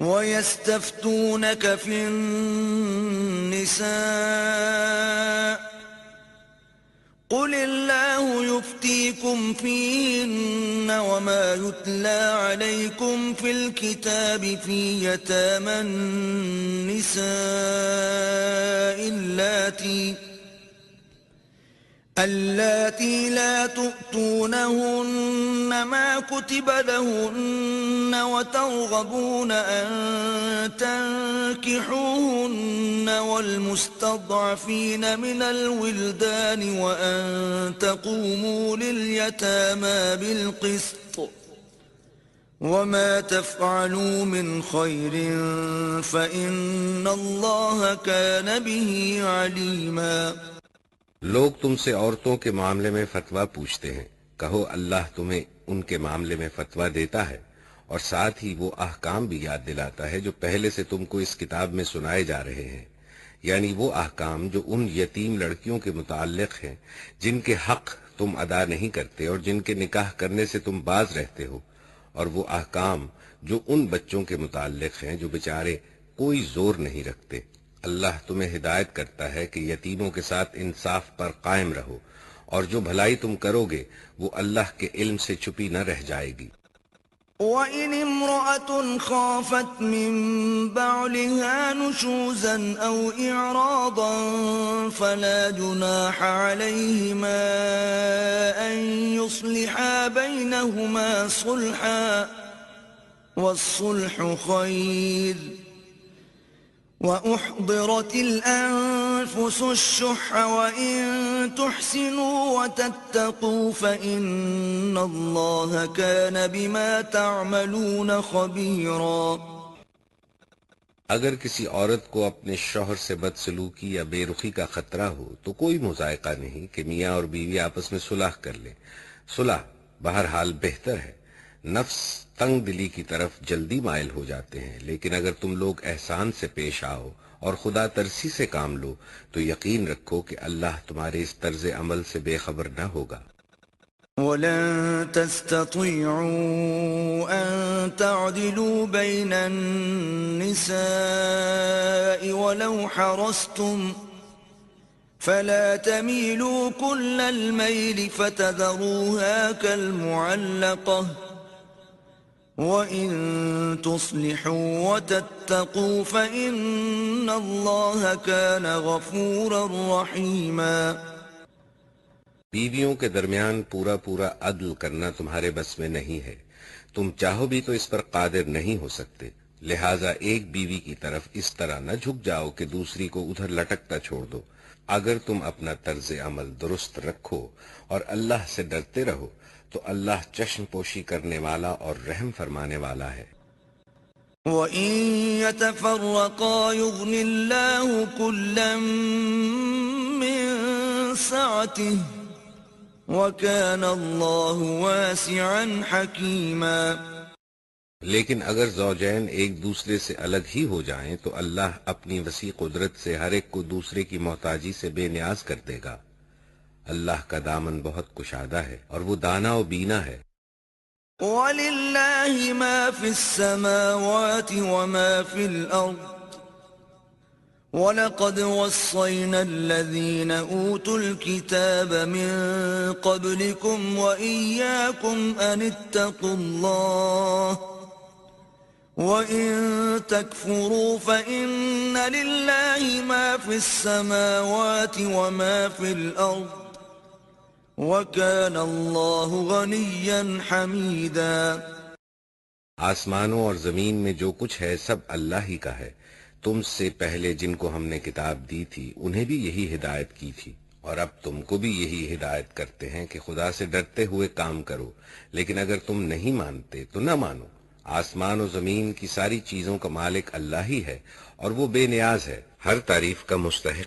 وَيَسْتَفْتُونَكَ فِي النِّسَاءِ قُلِ اللَّهُ يُفْتِيكُمْ فِيهِنَّ وَمَا يُتْلَى عَلَيْكُمْ فِي الْكِتَابِ فِي يَتَامَى النِّسَاءِ اللاتي لا تؤتونهن ما كتب لهن وترغبون أن تنكحوهن والمستضعفين من الولدان وأن تقوموا لليتامى بالقسط وما تفعلوا من خير فإن الله كان به عليما۔
لوگ تم سے عورتوں کے معاملے میں فتویٰ پوچھتے ہیں، کہو اللہ تمہیں ان کے معاملے میں فتویٰ دیتا ہے اور ساتھ ہی وہ احکام بھی یاد دلاتا ہے جو پہلے سے تم کو اس کتاب میں سنائے جا رہے ہیں، یعنی وہ احکام جو ان یتیم لڑکیوں کے متعلق ہیں جن کے حق تم ادا نہیں کرتے اور جن کے نکاح کرنے سے تم باز رہتے ہو، اور وہ احکام جو ان بچوں کے متعلق ہیں جو بیچارے کوئی زور نہیں رکھتے۔ اللہ تمہیں ہدایت کرتا ہے کہ یتیموں کے ساتھ انصاف پر قائم رہو، اور جو بھلائی تم کرو گے وہ اللہ کے علم سے چھپی نہ رہ جائے گی۔
وَإِنِ امْرَأَةٌ خَافَتْ مِن بَعْلِهَا نُشُوزًا أَوْ إِعْرَاضًا فَلَا جُنَاحَ عَلَيْهِمَا أَن يُصْلِحَا بَيْنَهُمَا صُلْحًا وَالصُّلْحُ خَيْرٌ وَأُحْضِرَتِ الْأَنفُسُ الشُّحَّ وَإِن تُحْسِنُوا وَتَتَّقُوا فَإِنَّ اللَّهَ كَانَ بِمَا تَعْمَلُونَ خَبِيرًا۔
اگر کسی عورت کو اپنے شوہر سے بدسلوکی یا بے رخی کا خطرہ ہو تو کوئی مذائقہ نہیں کہ میاں اور بیوی آپس میں صلح کر لیں، صلح بہرحال بہتر ہے۔ نفس تنگ دلی کی طرف جلدی مائل ہو جاتے ہیں، لیکن اگر تم لوگ احسان سے پیش آؤ اور خدا ترسی سے کام لو تو یقین رکھو کہ اللہ تمہارے اس طرز عمل سے بے خبر نہ ہوگا۔
وَلَن تَسْتَطِيعُوا أَن تَعْدِلُوا بَيْنَ النِّسَاءِ وَلَوْ حَرَصْتُمْ فَلَا تَمِيلُوا كُلَّ الْمَيْلِ فَتَذَرُوهَا كَالْمُعَلَّقَةِ وَإِن تُصْلِحُوا وَتَتَّقُوا فَإِنَّ اللَّهَ كَانَ غَفُورًا رَحِيمًا۔
بیویوں کے درمیان پورا عدل کرنا تمہارے بس میں نہیں ہے، تم چاہو بھی تو اس پر قادر نہیں ہو سکتے، لہٰذا ایک بیوی کی طرف اس طرح نہ جھک جاؤ کہ دوسری کو ادھر لٹکتا چھوڑ دو۔ اگر تم اپنا طرز عمل درست رکھو اور اللہ سے ڈرتے رہو تو اللہ چشم پوشی کرنے والا اور رحم فرمانے والا ہے۔
وَإِن يَتَفَرَّقَا يُغْنِ اللَّهُ كُلًّا مِّن سَعَتِهِ وَكَانَ اللَّهُ وَاسِعًا حَكِيمًا۔
لیکن اگر زوجین ایک دوسرے سے الگ ہی ہو جائیں تو اللہ اپنی وسیع قدرت سے ہر ایک کو دوسرے کی محتاجی سے بے نیاز کر دے گا۔ اللہ کا دامن بہت کشادہ ہے اور وہ دانا و بینا ہے۔
وَلِلَّهِ مَا فِي السَّمَاوَاتِ وَمَا فِي الْأَرْضِ وَلَقَدْ وَصَّيْنَا الَّذِينَ أُوتُوا الْكِتَابَ مِن قَبْلِكُمْ وَإِيَّاكُمْ أَنِ اتَّقُوا اللَّهَ وَإِن تَكْفُرُوا فَإِنَّ لِلَّهِ مَا فِي السَّمَاوَاتِ وَمَا فِي الْأَرْضِ وَكَانَ اللَّهُ غَنِيًّا حَمِيدًا۔
آسمانوں اور زمین میں جو کچھ ہے سب اللہ ہی کا ہے، تم سے پہلے جن کو ہم نے کتاب دی تھی انہیں بھی یہی ہدایت کی تھی، اور اب تم کو بھی یہی ہدایت کرتے ہیں کہ خدا سے ڈرتے ہوئے کام کرو، لیکن اگر تم نہیں مانتے تو نہ مانو۔ آسمان و زمین کی ساری چیزوں کا مالک اللہ ہی ہے، اور وہ بے نیاز ہے، ہر تعریف کا مستحق۔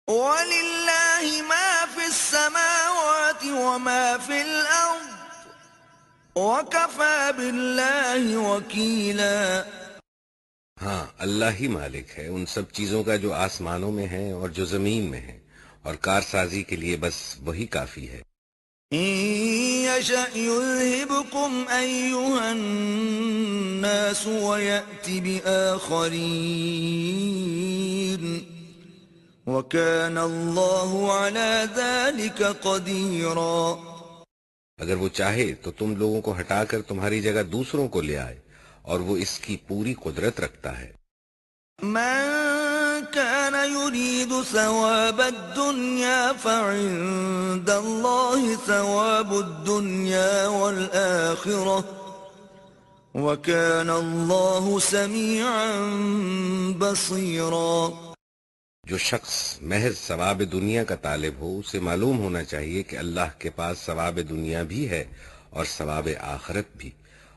وَلِلَّهِ مَا فِي السَّمَاوَاتِ وَمَا فِي الْأَرْضِ وَكَفَى بِاللَّهِ وَكِيلًا۔
ہاں، اللہ ہی مالک ہے ان سب چیزوں کا جو آسمانوں میں ہیں اور جو زمین میں ہیں، اور کارسازی کے لیے بس وہی کافی ہے۔
إِن يَشَأْ يُذْهِبْكُمْ أَيُّهَا النَّاسُ وَيَأْتِ بِآخَرِينَ وَكَانَ اللَّهُ عَلَى ذَلِكَ قَدِيرًا۔
اگر وہ چاہے تو تم لوگوں کو ہٹا کر تمہاری جگہ دوسروں کو لے آئے، اور وہ اس کی پوری قدرت رکھتا ہے۔
من كان يريد ثواب الدنيا فعند الله ثواب الدنيا والآخرة وكان الله سميعا بصيرا۔
جو شخص محض ثواب دنیا کا طالب ہو اسے معلوم ہونا چاہیے کہ اللہ کے پاس ثواب دنیا بھی ہے اور ثواب آخرت بھی،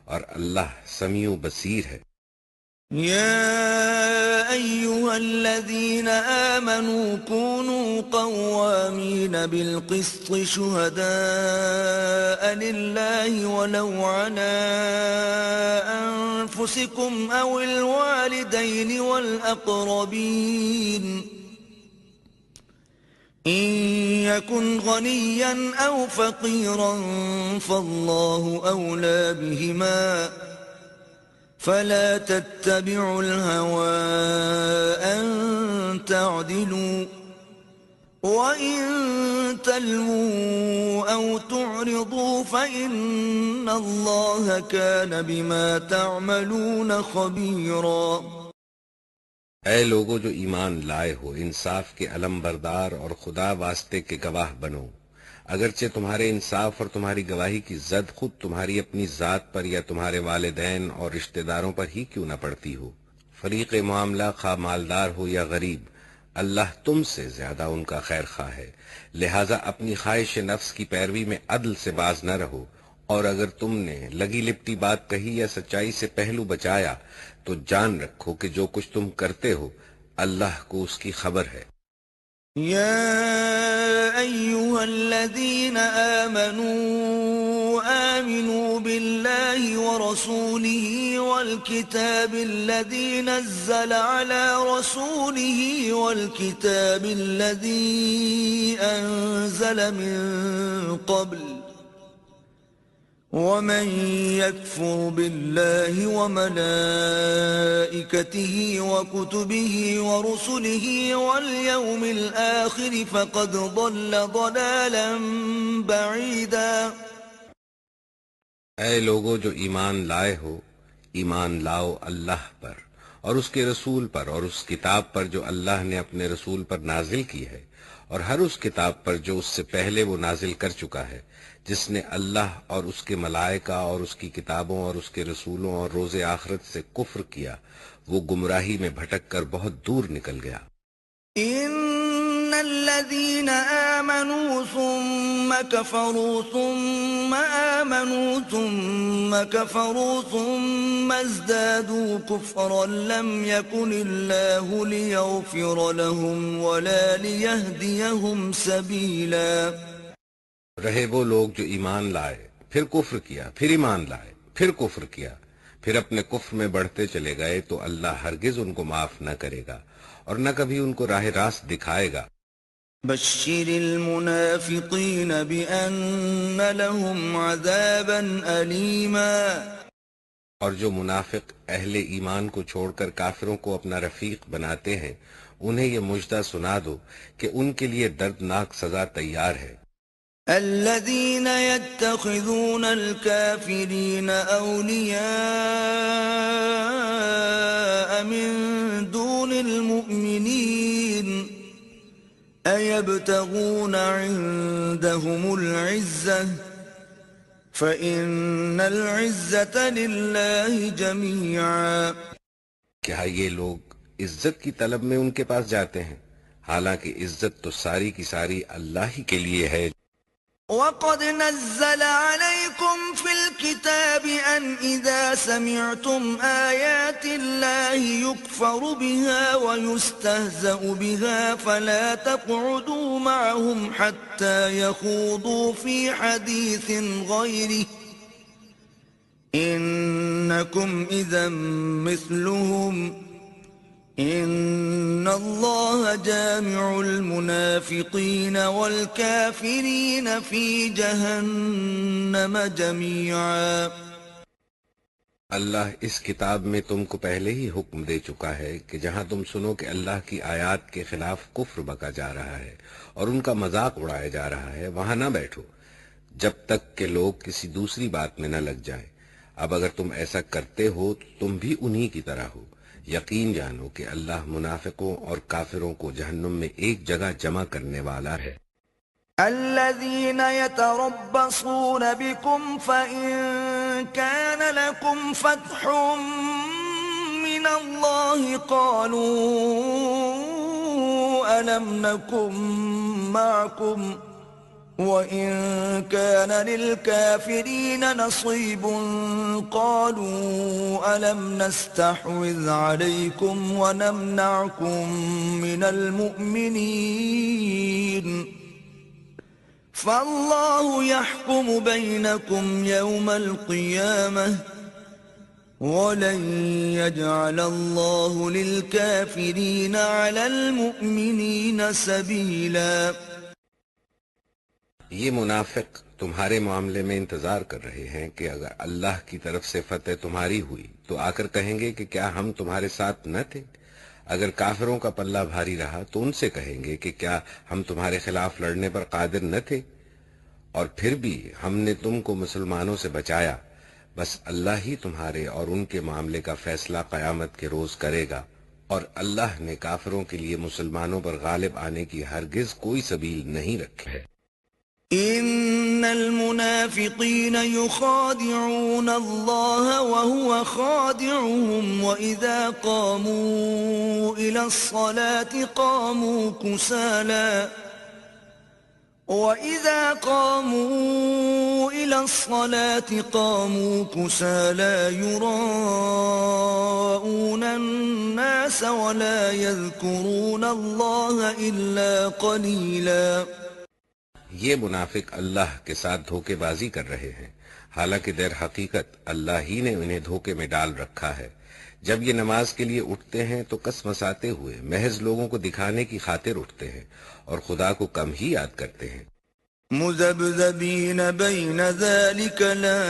اور اللہ سمیع و بصیر ہے۔
يا أيها الذين آمنوا كونوا قوامين بالقسط شهداء لله ولو على أنفسكم أو الوالدين والأقربين إن يكن غنيا أو فقيرا فالله أولى بهما فلا تتبعوا الهوى أن تعدلوا وإن تلووا أو تعرضوا فإن الله كان بما تعملون خبيرا۔
اے لوگو جو ایمان لائے ہو، انصاف کے علم بردار اور خدا واسطے کے گواہ بنو، اگرچہ تمہارے انصاف اور تمہاری گواہی کی زد خود تمہاری اپنی ذات پر یا تمہارے والدین اور رشتہ داروں پر ہی کیوں نہ پڑتی ہو۔ فریق معاملہ خواہ مالدار ہو یا غریب، اللہ تم سے زیادہ ان کا خیر خواہ ہے، لہٰذا اپنی خواہش نفس کی پیروی میں عدل سے باز نہ رہو، اور اگر تم نے لگی لپٹی بات کہی یا سچائی سے پہلو بچایا تو جان رکھو کہ جو کچھ تم کرتے ہو اللہ کو اس کی خبر ہے۔
يا أيها الذين آمنوا بالله ورسوله والكتاب الذي نزل على رسوله والكتاب الذي أنزل من قبل ومن يكفر بالله وملائكته وكتبه ورسله واليوم الآخر فقد ضل ضلالا بعيدا۔
اے لوگو جو ایمان لائے ہو، ایمان لاؤ اللہ پر اور اس کے رسول پر اور اس کتاب پر جو اللہ نے اپنے رسول پر نازل کی ہے، اور ہر اس کتاب پر جو اس سے پہلے وہ نازل کر چکا ہے۔ جس نے اللہ اور اس کے ملائکہ اور اس کی کتابوں اور اس کے رسولوں اور روز آخرت سے کفر کیا، وہ گمراہی میں بھٹک کر بہت دور نکل گیا۔
ان الذين آمنوا ثم كفروا ثم آمنوا ثم كفروا ثم ازدادوا كفرا لم يكن الله ليغفر لهم ولا ليهديهم سبيلا۔
رہے وہ لوگ جو ایمان لائے، پھر کفر کیا، پھر ایمان لائے، پھر کفر کیا، پھر اپنے کفر میں بڑھتے چلے گئے تو اللہ ہرگز ان کو معاف نہ کرے گا اور نہ کبھی ان کو راہ راست دکھائے گا۔
بشر المنافقین بأن لهم عذابا ألیما۔
اور جو منافق اہل ایمان کو چھوڑ کر کافروں کو اپنا رفیق بناتے ہیں انہیں یہ مژدہ سنا دو کہ ان کے لیے دردناک سزا تیار ہے۔
الذين يتخذون الكافرين أولياء من دون المؤمنين أيبتغون عندهم العزة فإن العزة لله جميعا۔
کیا یہ لوگ عزت کی طلب میں ان کے پاس جاتے ہیں، حالانکہ عزت تو ساری کی ساری اللہ ہی کے لیے ہے۔
وَقَدْ نَزَّلَ عَلَيْكُمْ فِي الْكِتَابِ أَنْ إِذَا سَمِعْتُمْ آيَاتِ اللَّهِ يُكْفَرُ بِهَا وَيُسْتَهْزَأُ بِهَا فَلَا تَقْعُدُوا مَعَهُمْ حَتَّى يَخُوضُوا فِي حَدِيثٍ غَيْرِهِ إِنَّكُمْ إِذًا مِثْلُهُمْ ان اللہ جامع المنافقین والکافرین فی جہنم جمیعا۔
اللہ اس کتاب میں تم کو پہلے ہی حکم دے چکا ہے کہ جہاں تم سنو کہ اللہ کی آیات کے خلاف کفر بکا جا رہا ہے اور ان کا مذاق اڑایا جا رہا ہے، وہاں نہ بیٹھو جب تک کہ لوگ کسی دوسری بات میں نہ لگ جائیں۔ اب اگر تم ایسا کرتے ہو تو تم بھی انہی کی طرح ہو۔ یقین جانو کہ اللہ منافقوں اور کافروں کو جہنم میں ایک جگہ جمع کرنے والا ہے۔
الذين يتربصون بكم فإن كان لكم فتح من الله قالوا ألم نكن معكم وَإِن كَانَ لِلْكَافِرِينَ نَصِيبٌ قَالُوا أَلَمْ نَسْتَحْوِذْ عَلَيْكُمْ وَنَمْنَعْكُمْ مِنَ الْمُؤْمِنِينَ فَاللَّهُ يَحْكُمُ بَيْنَكُمْ يَوْمَ الْقِيَامَةِ وَلَنْ يَجْعَلَ اللَّهُ لِلْكَافِرِينَ عَلَى الْمُؤْمِنِينَ سَبِيلًا۔
یہ منافق تمہارے معاملے میں انتظار کر رہے ہیں کہ اگر اللہ کی طرف سے فتح تمہاری ہوئی تو آ کر کہیں گے کہ کیا ہم تمہارے ساتھ نہ تھے؟ اگر کافروں کا پلہ بھاری رہا تو ان سے کہیں گے کہ کیا ہم تمہارے خلاف لڑنے پر قادر نہ تھے؟ اور پھر بھی ہم نے تم کو مسلمانوں سے بچایا۔ بس اللہ ہی تمہارے اور ان کے معاملے کا فیصلہ قیامت کے روز کرے گا، اور اللہ نے کافروں کے لیے مسلمانوں پر غالب آنے کی ہرگز کوئی سبیل نہیں رکھی ہے۔
ان المنافقین یخادعون اللہ وهو خادعهم واذا قاموا الى الصلاة قاموا كسالا يراءون الناس ولا يذكرون الله الا قليلا۔
یہ منافق اللہ کے ساتھ دھوکے بازی کر رہے ہیں، حالانکہ در حقیقت اللہ ہی نے انہیں دھوکے میں ڈال رکھا ہے۔ جب یہ نماز کے لیے اٹھتے ہیں تو کسمساتے ہوئے محض لوگوں کو دکھانے کی خاطر اٹھتے ہیں اور خدا کو کم ہی یاد کرتے ہیں۔
مذبذبین بین ذلک لا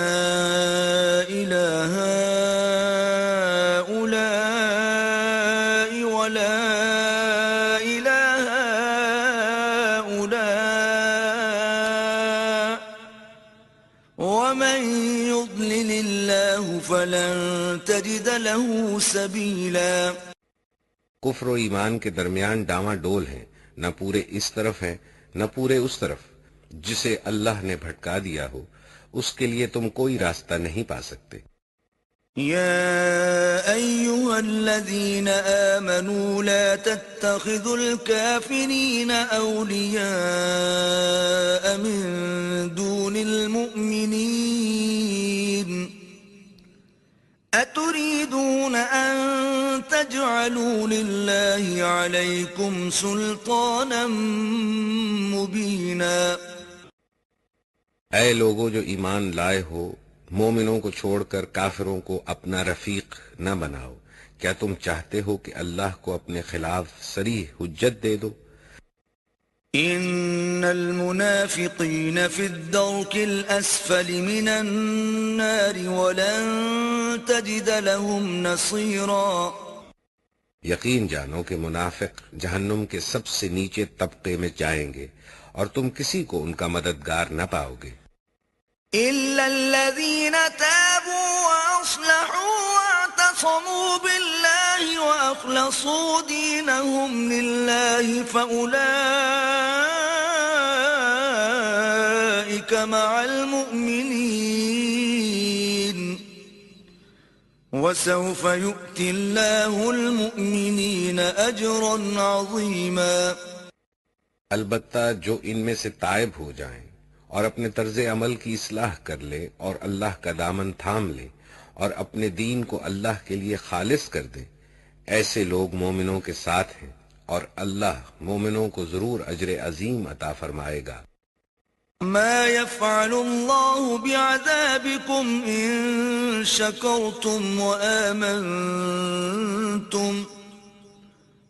الہ هؤلاء ولا الہ هؤلاء ومن يضلل اللہ فلن تجد له سبیلا۔
کفر و ایمان کے درمیان ڈاواں ڈول ہیں، نہ پورے اس طرف ہیں نہ پورے اس طرف۔ جسے اللہ نے بھٹکا دیا ہو اس کے لیے تم کوئی راستہ نہیں پا سکتے۔
یا ایھا الذین آمنوا لا تتخذوا الکافرین اولیاء من دون المؤمنین اتريدون ان تجعلوا لله عليكم سلطانا مبينا۔
اے لوگو جو ایمان لائے ہو، مومنوں کو چھوڑ کر کافروں کو اپنا رفیق نہ بناؤ۔ کیا تم چاہتے ہو کہ اللہ کو اپنے خلاف صریح حجت دے دو؟
ان المنافقین فی الدرک الاسفل من النار ولن تجد لهم نصیرا۔
یقین جانو کہ منافق جہنم کے سب سے نیچے طبقے میں جائیں گے اور تم کسی کو ان کا مددگار نہ پاؤ گے۔
إلا الذين تابوا وأصلحوا واعتصموا بالله وأخلصوا دينهم لله فأولئك مع المؤمنين وسوف يؤتي الله المؤمنين أجرا عظيما.
البتہ جو ان میں سے تائب ہو جائیں اور اپنے طرز عمل کی اصلاح کر لے اور اللہ کا دامن تھام لے اور اپنے دین کو اللہ کے لیے خالص کر دے، ایسے لوگ مومنوں کے ساتھ ہیں اور اللہ مومنوں کو ضرور اجر عظیم عطا فرمائے گا.
ما يفعل الله بعذابكم إن شكرتم وآمنتم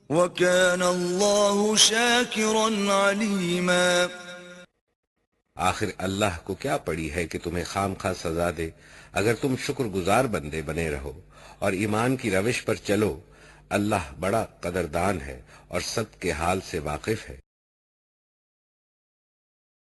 وكان الله شاكرا عليما.
آخر اللہ کو کیا پڑی ہے کہ تمہیں خام خواہ سزا دے اگر تم شکر گزار بندے بنے رہو اور ایمان کی روش پر چلو. اللہ بڑا قدردان ہے اور سب کے حال سے واقف ہے.